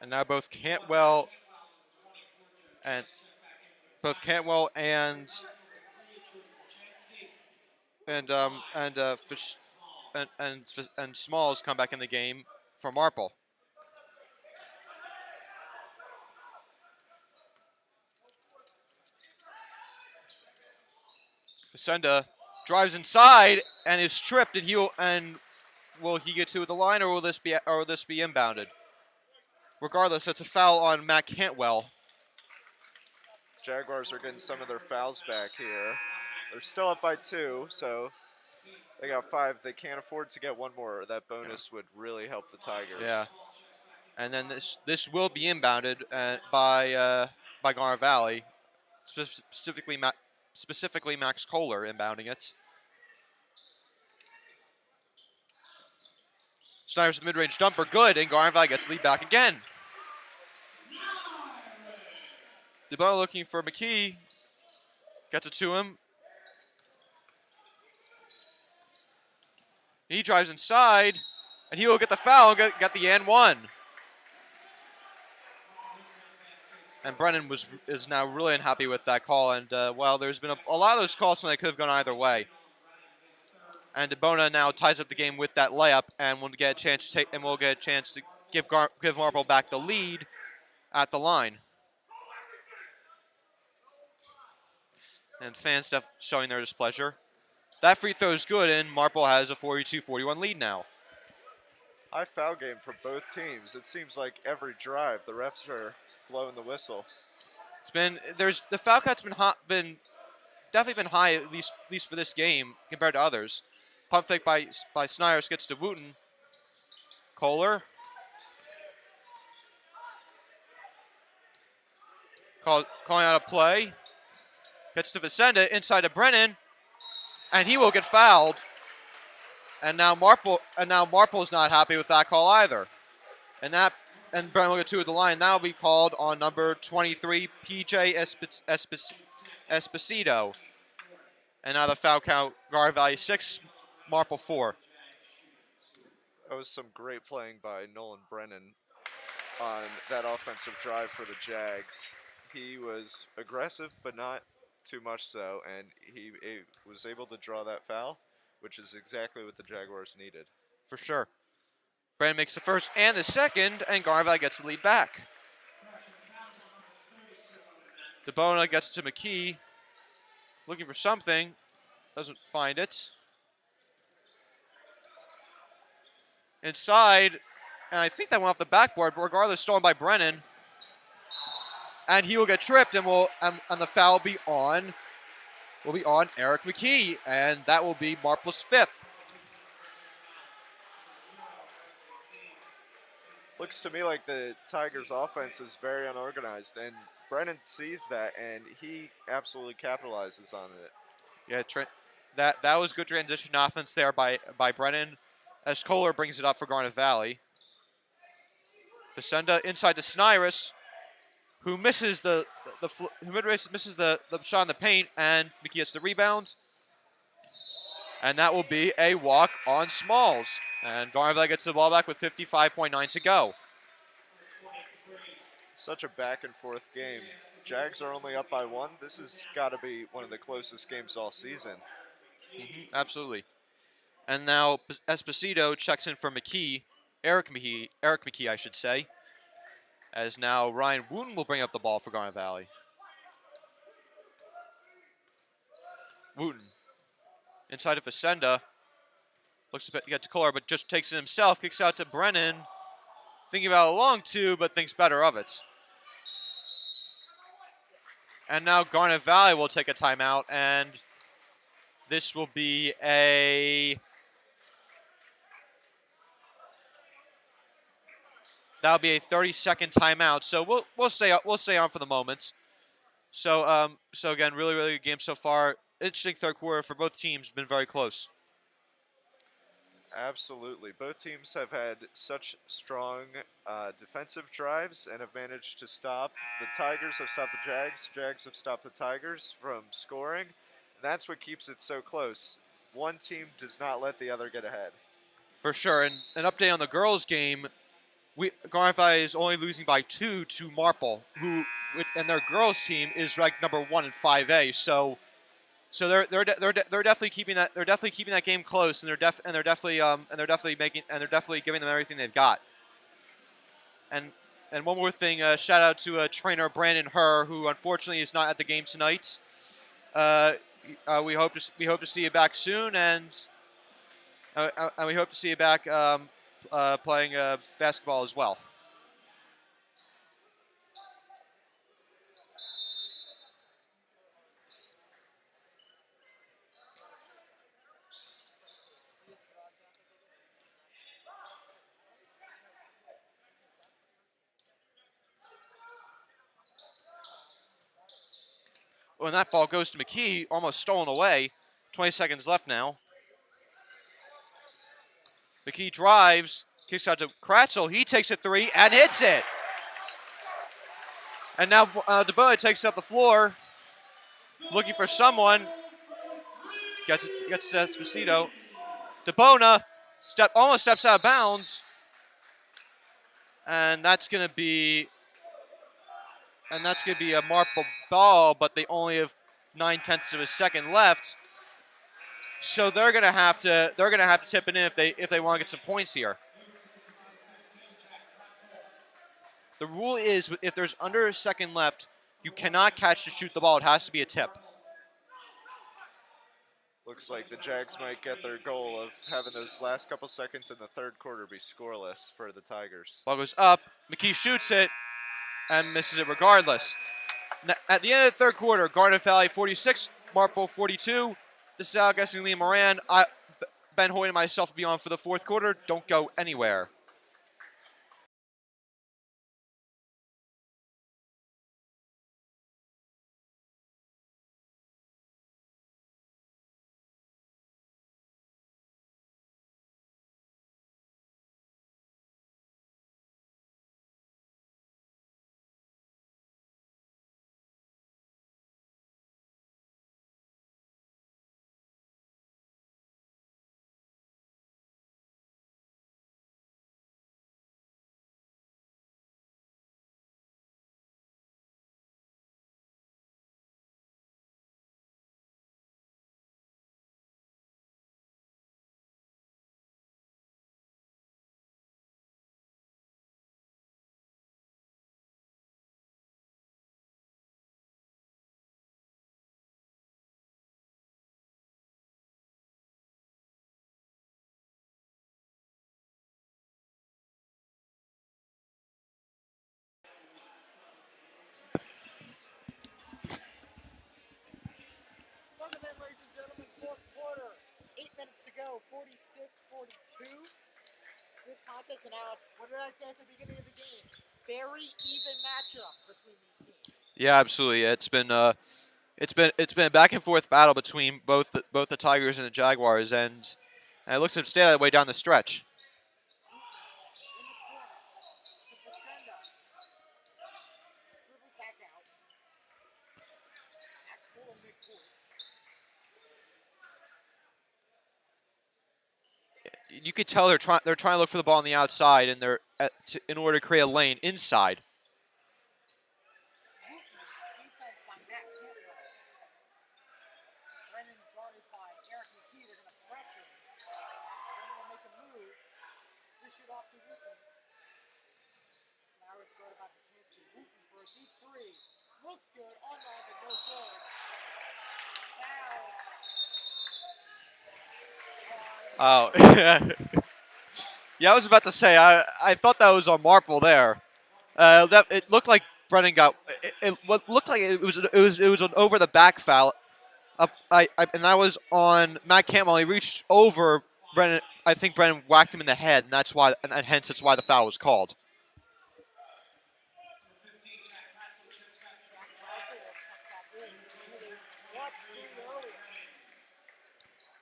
And now both Cantwell and Smalls come back in the game for Marple. Facenda drives inside and is tripped, and will he get to the line, or will this be inbounded? Regardless, it's a foul on Matt Cantwell. Jaguars are getting some of their fouls back here. They're still up by 2, so they got 5. They can't afford to get one more. That bonus would really help the Tigers. Yeah. And then this will be inbounded by Garnet Valley, specifically Max Kohler inbounding it. Snyder's mid-range jumper, good, and Garnet Valley gets the lead back again. DeBono looking for McKee, gets it to him. He drives inside, and he will get the foul and get the and one. And Brennan is now really unhappy with that call, and well, there's been a lot of those calls when they could have gone either way. And DeBona now ties up the game with that layup, and will get a chance to give Marple back the lead at the line. And fans showing their displeasure. That free throw is good, and Marple has a 42-41 lead now. High foul game for both teams. It seems like every drive the refs are blowing the whistle. The foul count's been definitely been high at least for this game compared to others. Pump fake by Snyders gets to Wooten. Kohler. Calling out a play. Gets to Vicenda inside to Brennan. And he will get fouled. And now Marple's not happy with that call either. And Brennan will get 2 at the line. That will be called on number 23, PJ Esposito. And now the foul count, Garnet Valley 6, Marple 4. That was some great playing by Nolan Brennan on that offensive drive for the Jags. He was aggressive, but not too much so, and he was able to draw that foul, which is exactly what the Jaguars needed. For sure. Brennan makes the first and the second, and Garnet Valley gets the lead back. DeBona gets to McKee, looking for something, doesn't find it. Inside, and I think that went off the backboard, but regardless, stolen by Brennan. And he will get tripped, and the foul will be on Eric McKee, and that will be Marple's 5th. Looks to me like the Tigers' offense is very unorganized, and Brennan sees that, and he absolutely capitalizes on it. Yeah, that was good transition offense there by Brennan, as Kohler brings it up for Garnet Valley. Vicenda inside to Snyrus, who misses the shot in the paint, and McKee gets the rebound. And that will be a walk on Smalls. And Garnet Valley gets the ball back with 55.9 to go. Such a back and forth game. Jags are only up by 1. This has got to be one of the closest games all season. Absolutely. And now Esposito checks in for McKee, Eric McKee, I should say. As now Ryan Wooten will bring up the ball for Garnet Valley. Wooten inside of Vicenda. Looks to get to Kohler, but just takes it himself. Kicks out to Brennan. Thinking about a long 2, but thinks better of it. And now Garnet Valley will take a timeout, and this will be that'll be a 30-second timeout. So we'll stay on for the moment. So again, really good game so far. Interesting third quarter for both teams. Been very close. Absolutely. Both teams have had such strong defensive drives and have managed to stop. The Tigers have stopped the Jags. Jags have stopped the Tigers from scoring. And that's what keeps it so close. One team does not let the other get ahead. For sure. And an update on the girls' game. Garnet Valley is only losing by 2 to Marple, and their girls' team is ranked number 1 in 5A. So they're definitely keeping that game close, and they're definitely giving them everything they've got. And one more thing, shout out to trainer Brandon Herr, who unfortunately is not at the game tonight. We hope to see you back soon, and And we hope to see you back playing basketball as well. When that ball goes to McKee, almost stolen away. 20 seconds left now. McKee drives, kicks out to Kratzel. He takes a three and hits it. And now DeBona takes up the floor, looking for someone. Gets to Esposito. DeBona almost steps out of bounds. And that's gonna be a Marple ball, but they only have 9/10 of a second left. So they're gonna have to tip it in if they want to get some points here. The rule is if there's under a second left, you cannot catch to shoot the ball. It has to be a tip. Looks like the Jags might get their goal of having those last couple seconds in the third quarter be scoreless for the Tigers. Ball goes up. McKee shoots it and misses it regardless. At the end of the third quarter, Garnet Valley 46, Marple 42. This is Al Guessing, Lee Moran. Ben Hoyt and myself will be on for the fourth quarter. Don't go anywhere. Ladies and gentlemen, fourth quarter, 8 minutes to go, 46-42. This contest, and now, what did I say at the beginning of the game? Very even matchup between these teams. Yeah, absolutely. It's been a back and forth battle between both the Tigers and the Jaguars, and it looks to stay that way down the stretch. You could tell they're trying to look for the ball on the outside, and in order to create a lane inside. Looks good, online, but no good. Oh, yeah. I was about to say I thought that was on Marple there. That it looked like Brennan got what looked like it was an over the back foul. And that was on Matt Campbell. He reached over Brennan. I think Brennan whacked him in the head, and that's why, and hence that's why the foul was called.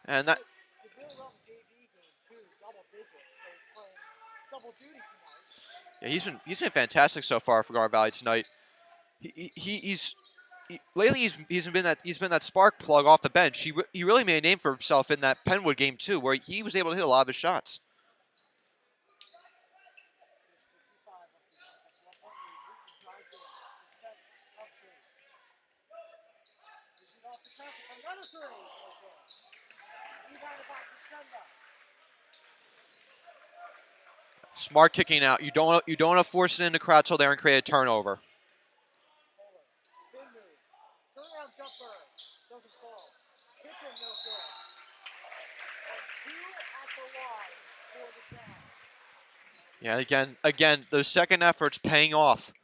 And that. Yeah, he's been fantastic so far for Garnet Valley tonight. Lately he's been that spark plug off the bench. He really made a name for himself in that Penwood game too, where he was able to hit a lot of his shots. Smart kicking out. You don't want to force it into Kratzel there and create a turnover. Turnaround jumper doesn't fall. Kicker no good. And 2 at the Yeah, again, those second efforts paying off.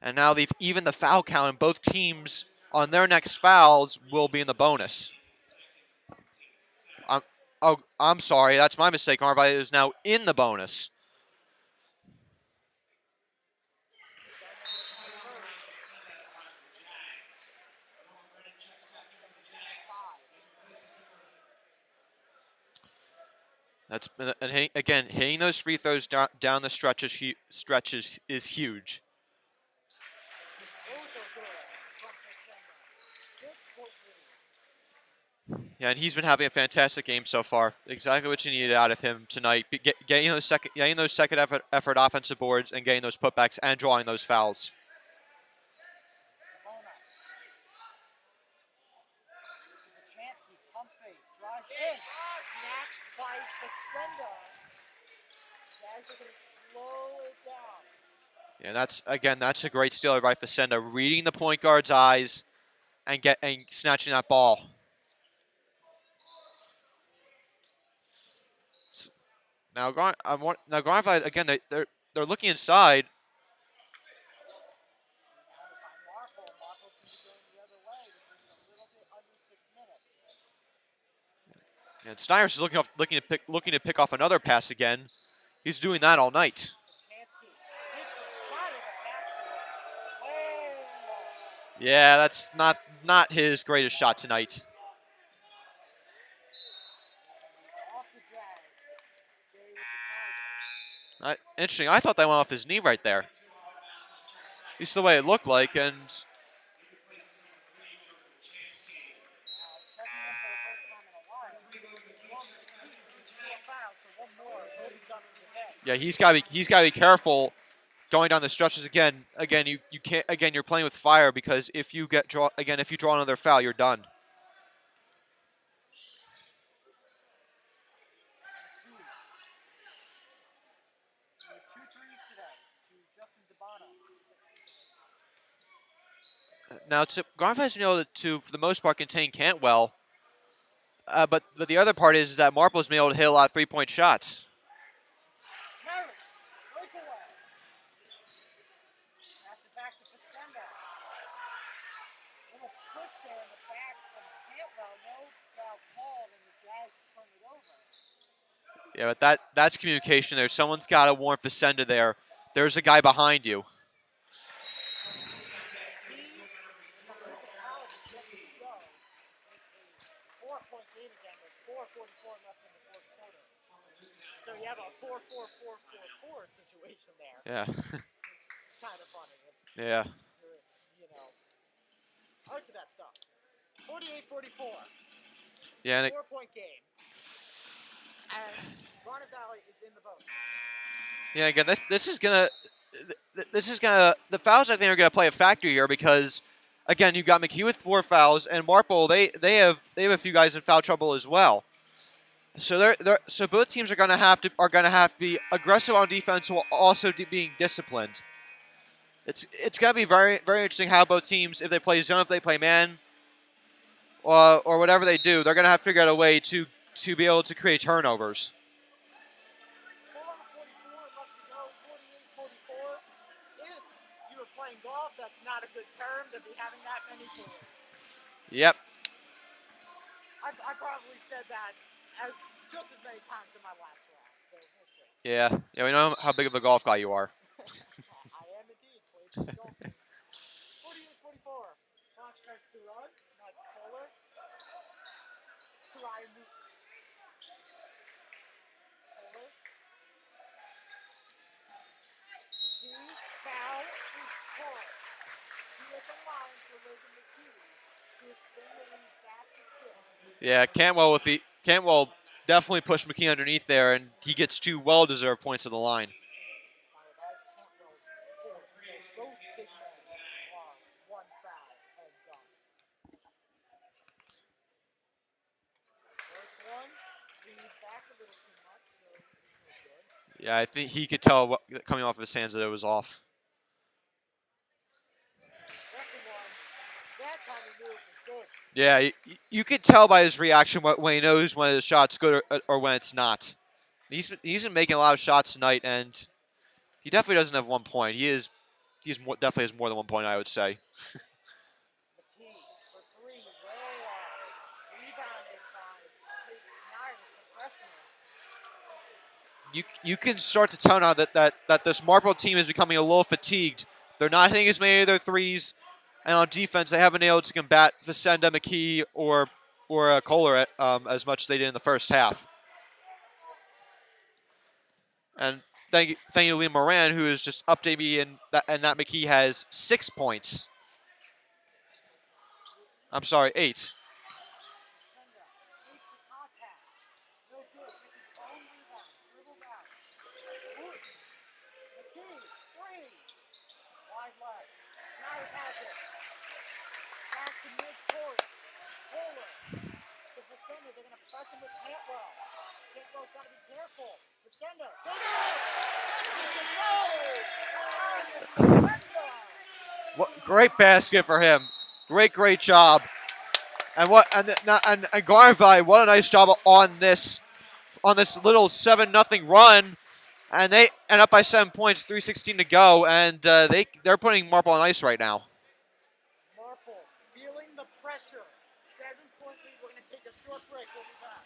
And now they've even the foul count, and both teams on their next fouls will be in the bonus. I'm sorry, that's my mistake. Garnet Valley is now in the bonus. That's and again, hitting those free throws down the stretches is huge. Yeah, and he's been having a fantastic game so far. Exactly what you needed out of him tonight. Getting those second effort offensive boards and getting those putbacks and drawing those fouls. Yeah, that's a great steal by Facenda, reading the point guard's eyes and snatching that ball. Now Garnet Valley, again, they're looking inside. And Steiners is looking to pick off another pass again. He's doing that all night. Yeah, that's not his greatest shot tonight. Interesting. I thought that went off his knee right there. At least the way it looked like, and yeah, he's got to be careful going down the stretches again. Again, you can't. Again, you're playing with fire because if you draw another foul, you're done. Now, Garnet has been able to, for the most part, contain Cantwell. But the other part is that Marple has been able to hit a lot of three-point shots. Yeah, but that's communication there. Someone's got to warn Facenda there. There's a guy behind you. So you have a 4-4-4-4-4 situation there. Yeah. It's kind of funny. Yeah. You know, art to that stuff. 48-44. Yeah. And 4-point game. And Garnet Valley is in the boat. Yeah. Again, this is gonna the fouls I think are gonna play a factor here because again you've got McKee with 4 fouls and Marple they have a few guys in foul trouble as well. So so both teams are gonna have to be aggressive on defense while also being disciplined. It's gonna be very very interesting how both teams, if they play zone, if they play man, or whatever they do, they're gonna have to figure out a way to be able to create turnovers. 48-44. If you were playing golf, that's not a good term to be having that many points. Yep. I probably said that just as many times in my last round, so we'll see. Yeah, we know how big of a golf guy you are. I am indeed. Played golf. 48-44. Clock starts to run. Next caller. To Ryan Newton. Caller. McKee, foul is called. He at the line for Logan McKee to extend the lead back to 6. Yeah, Cantwell definitely pushed McKee underneath there, and he gets 2 well-deserved points to the line. Yeah, I think he could tell coming off of his hands that it was off. Yeah, you could tell by his reaction when he knows when his shot's good or when it's not. He's been making a lot of shots tonight, and He definitely doesn't have 1 point. He's definitely has more than 1 point, I would say. McKee for three, way off. Rebounded by Jake Snyder, the freshman. You can start to tell now that this Marple team is becoming a little fatigued. They're not hitting as many of their threes, and on defense they haven't been able to combat Vicenda, McKee, or Kohler as much as they did in the first half. And thank you to Lee Moran, who is just updating me, and that McKee has 6 points. I'm sorry, 8. What great basket for him! Great job. And Garnet Valley, what a nice job on this little 7-0 run, and they end up by 7 points, 3:16 to go, and they're putting Marple on ice right now. Marple feeling the pressure. 7-point lead. We're going to take a short break. We'll be back.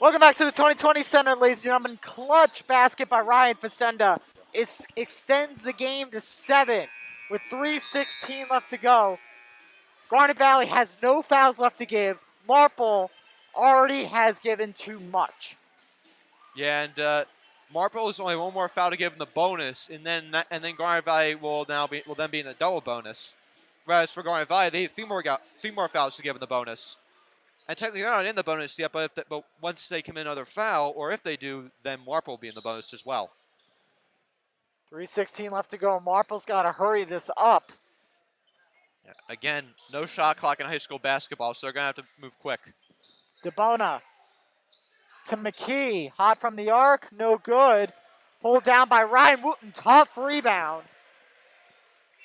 Welcome back to the 2020 Center, ladies and gentlemen. Clutch basket by Ryan Vicenda. It extends the game to 7 with 3:16 left to go. Garnet Valley has no fouls left to give. Marple already has given too much. Yeah, and Marple is only 1 more foul to give in the bonus, and then Garnet Valley will then be in the double bonus. Whereas for Garnet Valley, they have 3 more fouls to give in the bonus. And technically they're not in the bonus yet, but once they commit another foul, or if they do, then Marple will be in the bonus as well. 3:16 left to go. Marple's got to hurry this up. Yeah. Again, no shot clock in high school basketball, so they're going to have to move quick. DeBona to McKee. Hot from the arc. No good. Pulled down by Ryan Wooten. Tough rebound.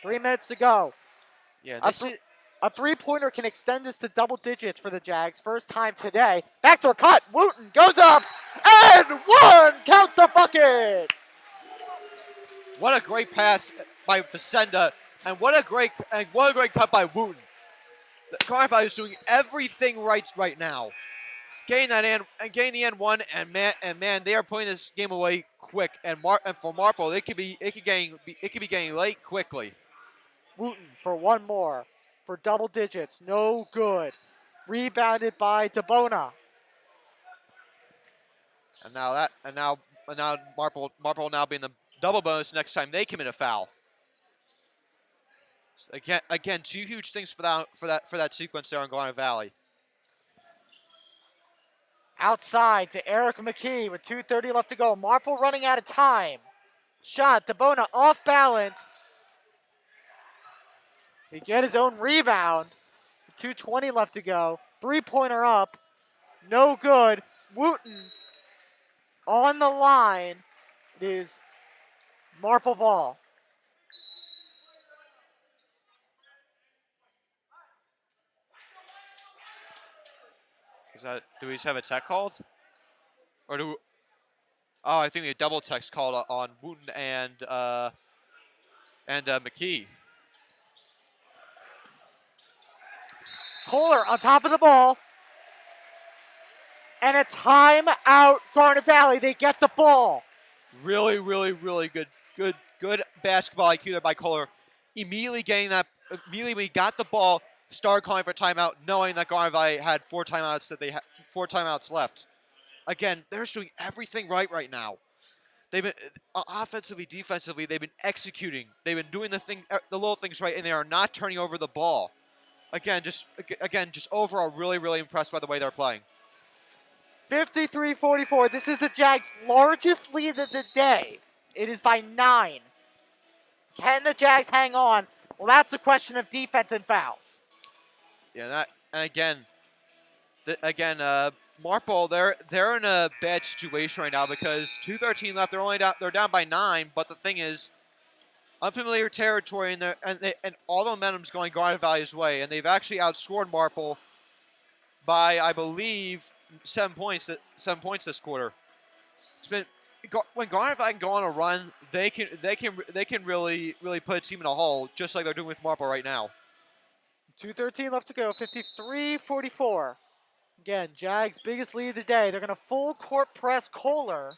3 minutes to go. Yeah, A three-pointer can extend this to double digits for the Jags. First time today. Backdoor cut. Wooten goes up and 1. Count the bucket. What a great pass by Vicenda, and what a great cut by Wooten. Garnet Valley is doing everything right now, getting the N1, and man, they are putting this game away quick. And for Marple, it could be getting late quickly. Wooten for 1 more. For double digits, no good. Rebounded by DeBona. And now Marple will now be in the double bonus next time they commit a foul. So again, 2 huge things for that sequence there on Garnet Valley. Outside to Eric McKee with 2:30 left to go. Marple running out of time. Shot, DeBona off balance. He get his own rebound. 2:20 left to go. 3-pointer up. No good. Wooten on the line. It is Marple ball. Do we just have a tech called? Or do we, oh, I think we have double techs called on Wooten and McKee. Kohler on top of the ball. And a timeout, Garnet Valley. They get the ball. Really good basketball IQ there by Kohler. Immediately when he got the ball, started calling for timeout, knowing that Garnet Valley had 4 timeouts left. Again, they're just doing everything right now. they've been offensively, defensively, they've been executing. They've been doing the little things right, and they are not turning over the ball. Again, just overall, really, really impressed by the way they're playing. 53-44. This is the Jags' largest lead of the day. It is by 9. Can the Jags hang on? Well, that's a question of defense and fouls. Yeah, Marple, they're in a bad situation right now because 2:13 left. They're down by 9. But the thing is, unfamiliar territory, and all the momentum's going Garnet Valley's way, and they've actually outscored Marple by, I believe, 7 points. 7 points this quarter. It's been when Garnet Valley can go on a run, they can really put a team in a hole, just like they're doing with Marple right now. 2:13 left to go. 53-44. Again, Jags' biggest lead of the day. They're going to full court press Kohler,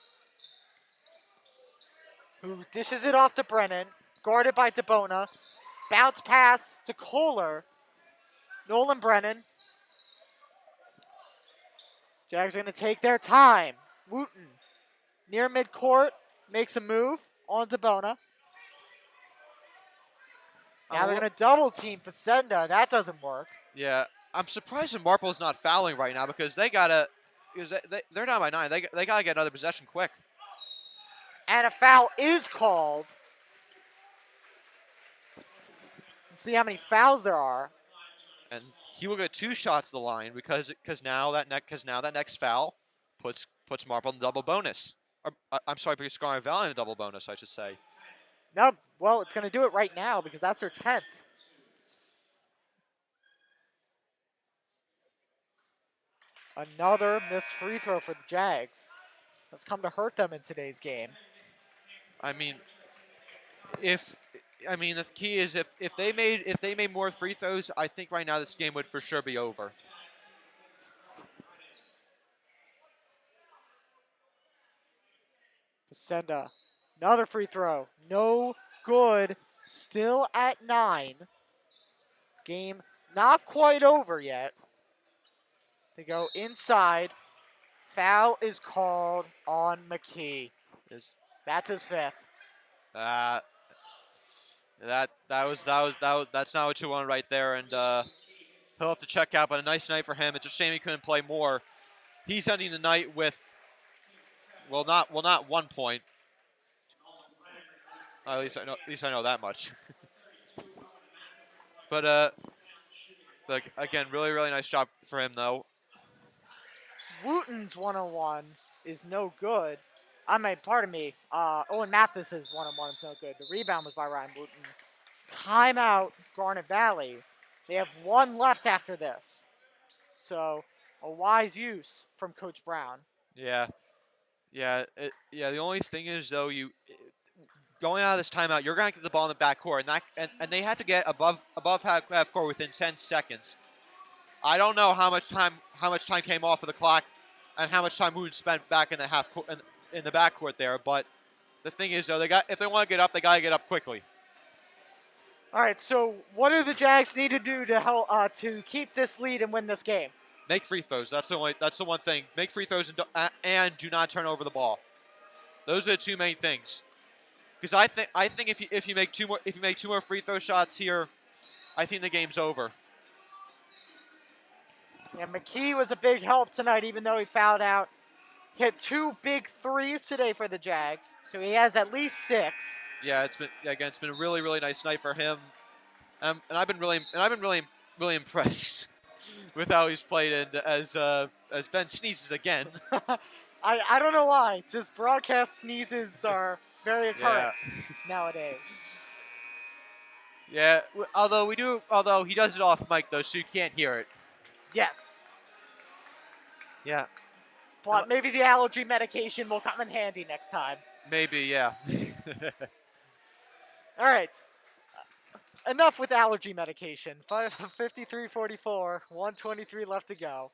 who dishes it off to Brennan, guarded by DeBona. Bounce pass to Kohler. Nolan Brennan. Jags are going to take their time. Wooten, near midcourt, makes a move on DeBona. Now they're going to double team Facenda. That doesn't work. Yeah, I'm surprised that Marple's not fouling right now because they're down by 9. They gotta get another possession quick. And a foul is called. Let's see how many fouls there are. And he will get 2 shots to the line because now that next foul puts Marple in the double bonus. I'm sorry, puts Garnet Valley in the double bonus, I should say. No, well, it's going to do it right now because that's their 10th. Another missed free throw for the Jags. That's come to hurt them in today's game. I mean, the key is if they made more free throws, I think right now this game would for sure be over. Facenda, another free throw. No good. Still at 9. Game not quite over yet. They go inside. Foul is called on McKee. That's his 5th. That's not what you want right there, and he'll have to check out. But a nice night for him. It's a shame he couldn't play more. He's ending the night with, not 1 point. At least I know that much. But again, really nice job for him though. Wooten's 101 is no good. Pardon me. Owen Mathis' 101 is no good. The rebound was by Ryan Wooten. Timeout, Garnet Valley. They have 1 left after this. So, a wise use from Coach Brown. Yeah. The only thing is though, going out of this timeout, you're going to get the ball in the backcourt, and they have to get above half court within 10 seconds. I don't know how much time came off of the clock, and how much time Wooten spent back in the in the backcourt there. But the thing is, though, if they want to get up, they got to get up quickly. All right. So, what do the Jags need to do to help to keep this lead and win this game? Make free throws. That's the one thing. Make free throws and do not turn over the ball. Those are the 2 main things. Because I think if you make 2 more free throw shots here, I think the game's over. Yeah, McKee was a big help tonight, even though he fouled out. He had 2 big threes today for the Jags, so he has at least 6. Yeah, it's been a really nice night for him, and I've been really impressed with how he's played, and as Ben sneezes again. I don't know why. Just broadcast sneezes are very current nowadays. Yeah, although he does it off mic though, so you can't hear it. Yes. Yeah. But maybe the allergy medication will come in handy next time. Maybe, yeah. All right. Enough with allergy medication. 53-44, 1:23 left to go.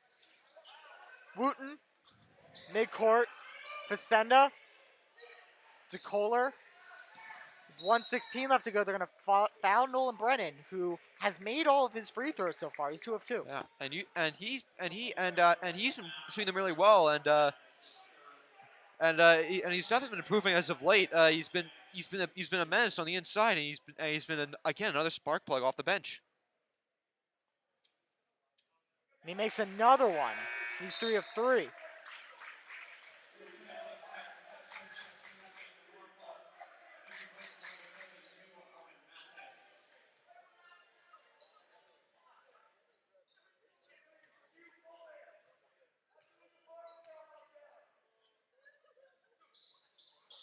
Wooten, midcourt, Facenda, DeKohler. 1:16 left to go. They're going to foul Nolan Brennan, who has made all of his free throws so far. He's 2 of 2. Yeah, and he's been shooting them really well, and and he's definitely been improving as of late. He's been a menace on the inside, and he's been again another spark plug off the bench. And he makes another one. He's 3 of 3.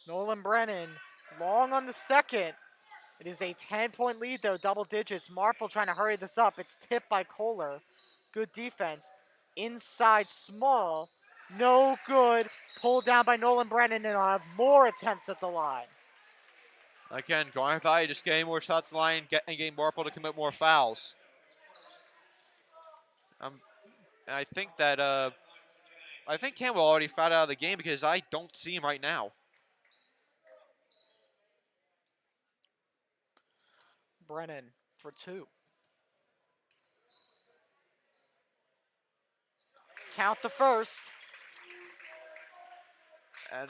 Nolan Brennan, long on the second. It is a 10-point lead, though, double digits. Marple trying to hurry this up. It's tipped by Kohler. Good defense. Inside Small. No good. Pulled down by Nolan Brennan, and he'll have more attempts at the line. Again, Garnet Valley just getting more shots to the line and getting Marple to commit more fouls. And I think that I think Campbell already fouled out of the game because I don't see him right now. Brennan for 2. Count the first. And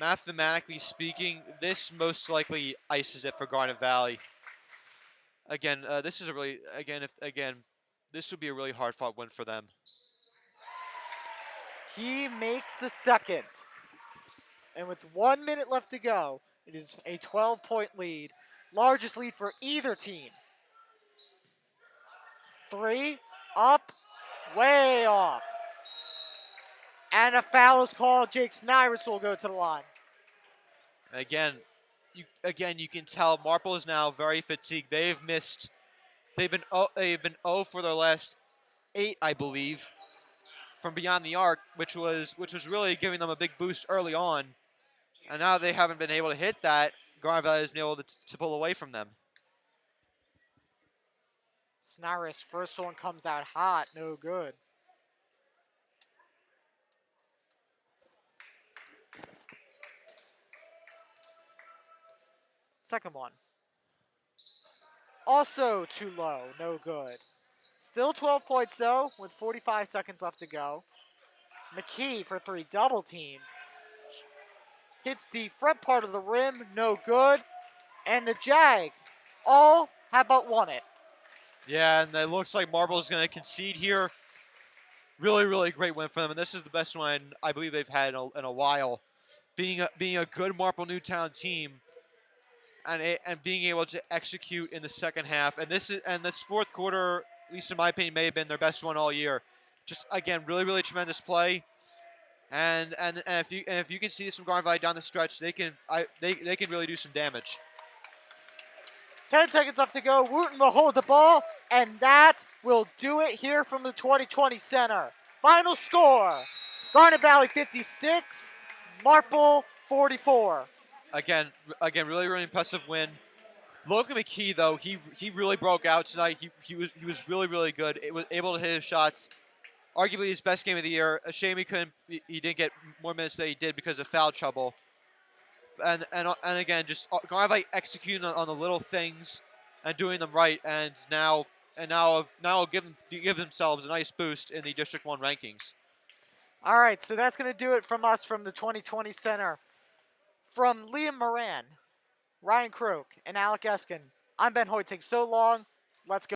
mathematically speaking, this most likely ices it for Garnet Valley. Again, this is a really this would be a really hard-fought win for them. He makes the second. And with 1 minute left to go, it is a 12-point lead. Largest lead for either team. 3, up, way off. And a foul is called. Jake Snyrus will go to the line. Again, you can tell Marple is now very fatigued. They've been 0 for their last 8, I believe, from beyond the arc, which was really giving them a big boost early on. And now they haven't been able to hit that. Garnet Valley has been able to pull away from them. Snyrus, first one comes out hot, no good. Second one. Also too low, no good. Still 12 points though, with 45 seconds left to go. McKee for 3, double teamed. Hits the front part of the rim, no good. And the Jags all have but won it. Yeah, and it looks like Marple is going to concede here. Really, really great win for them, and this is the best one I believe they've had in a while. Being a good Marple Newtown team, and being able to execute in the second half, and this fourth quarter, at least in my opinion, may have been their best one all year. Just again, really, really tremendous play. And if you can see this from Garnet Valley down the stretch, they can really do some damage. 10 seconds left to go. Wooten will hold the ball, and that will do it here from the 2020 Center. Final score, Garnet Valley 56, Marple 44. Again, really, really impressive win. Logan McKee, though, he really broke out tonight. He was really, really good. It was able to hit his shots. Arguably his best game of the year. A shame he didn't get more minutes than he did because of foul trouble. And again, just Garnet Valley executing on the little things and doing them right, and now give themselves a nice boost in the District 1 rankings. All right, so that's going to do it from us from the 2020 Center. From Liam Moran, Ryan Croak, and Alec Eskin, I'm Ben Hoyting. So long. Let's go.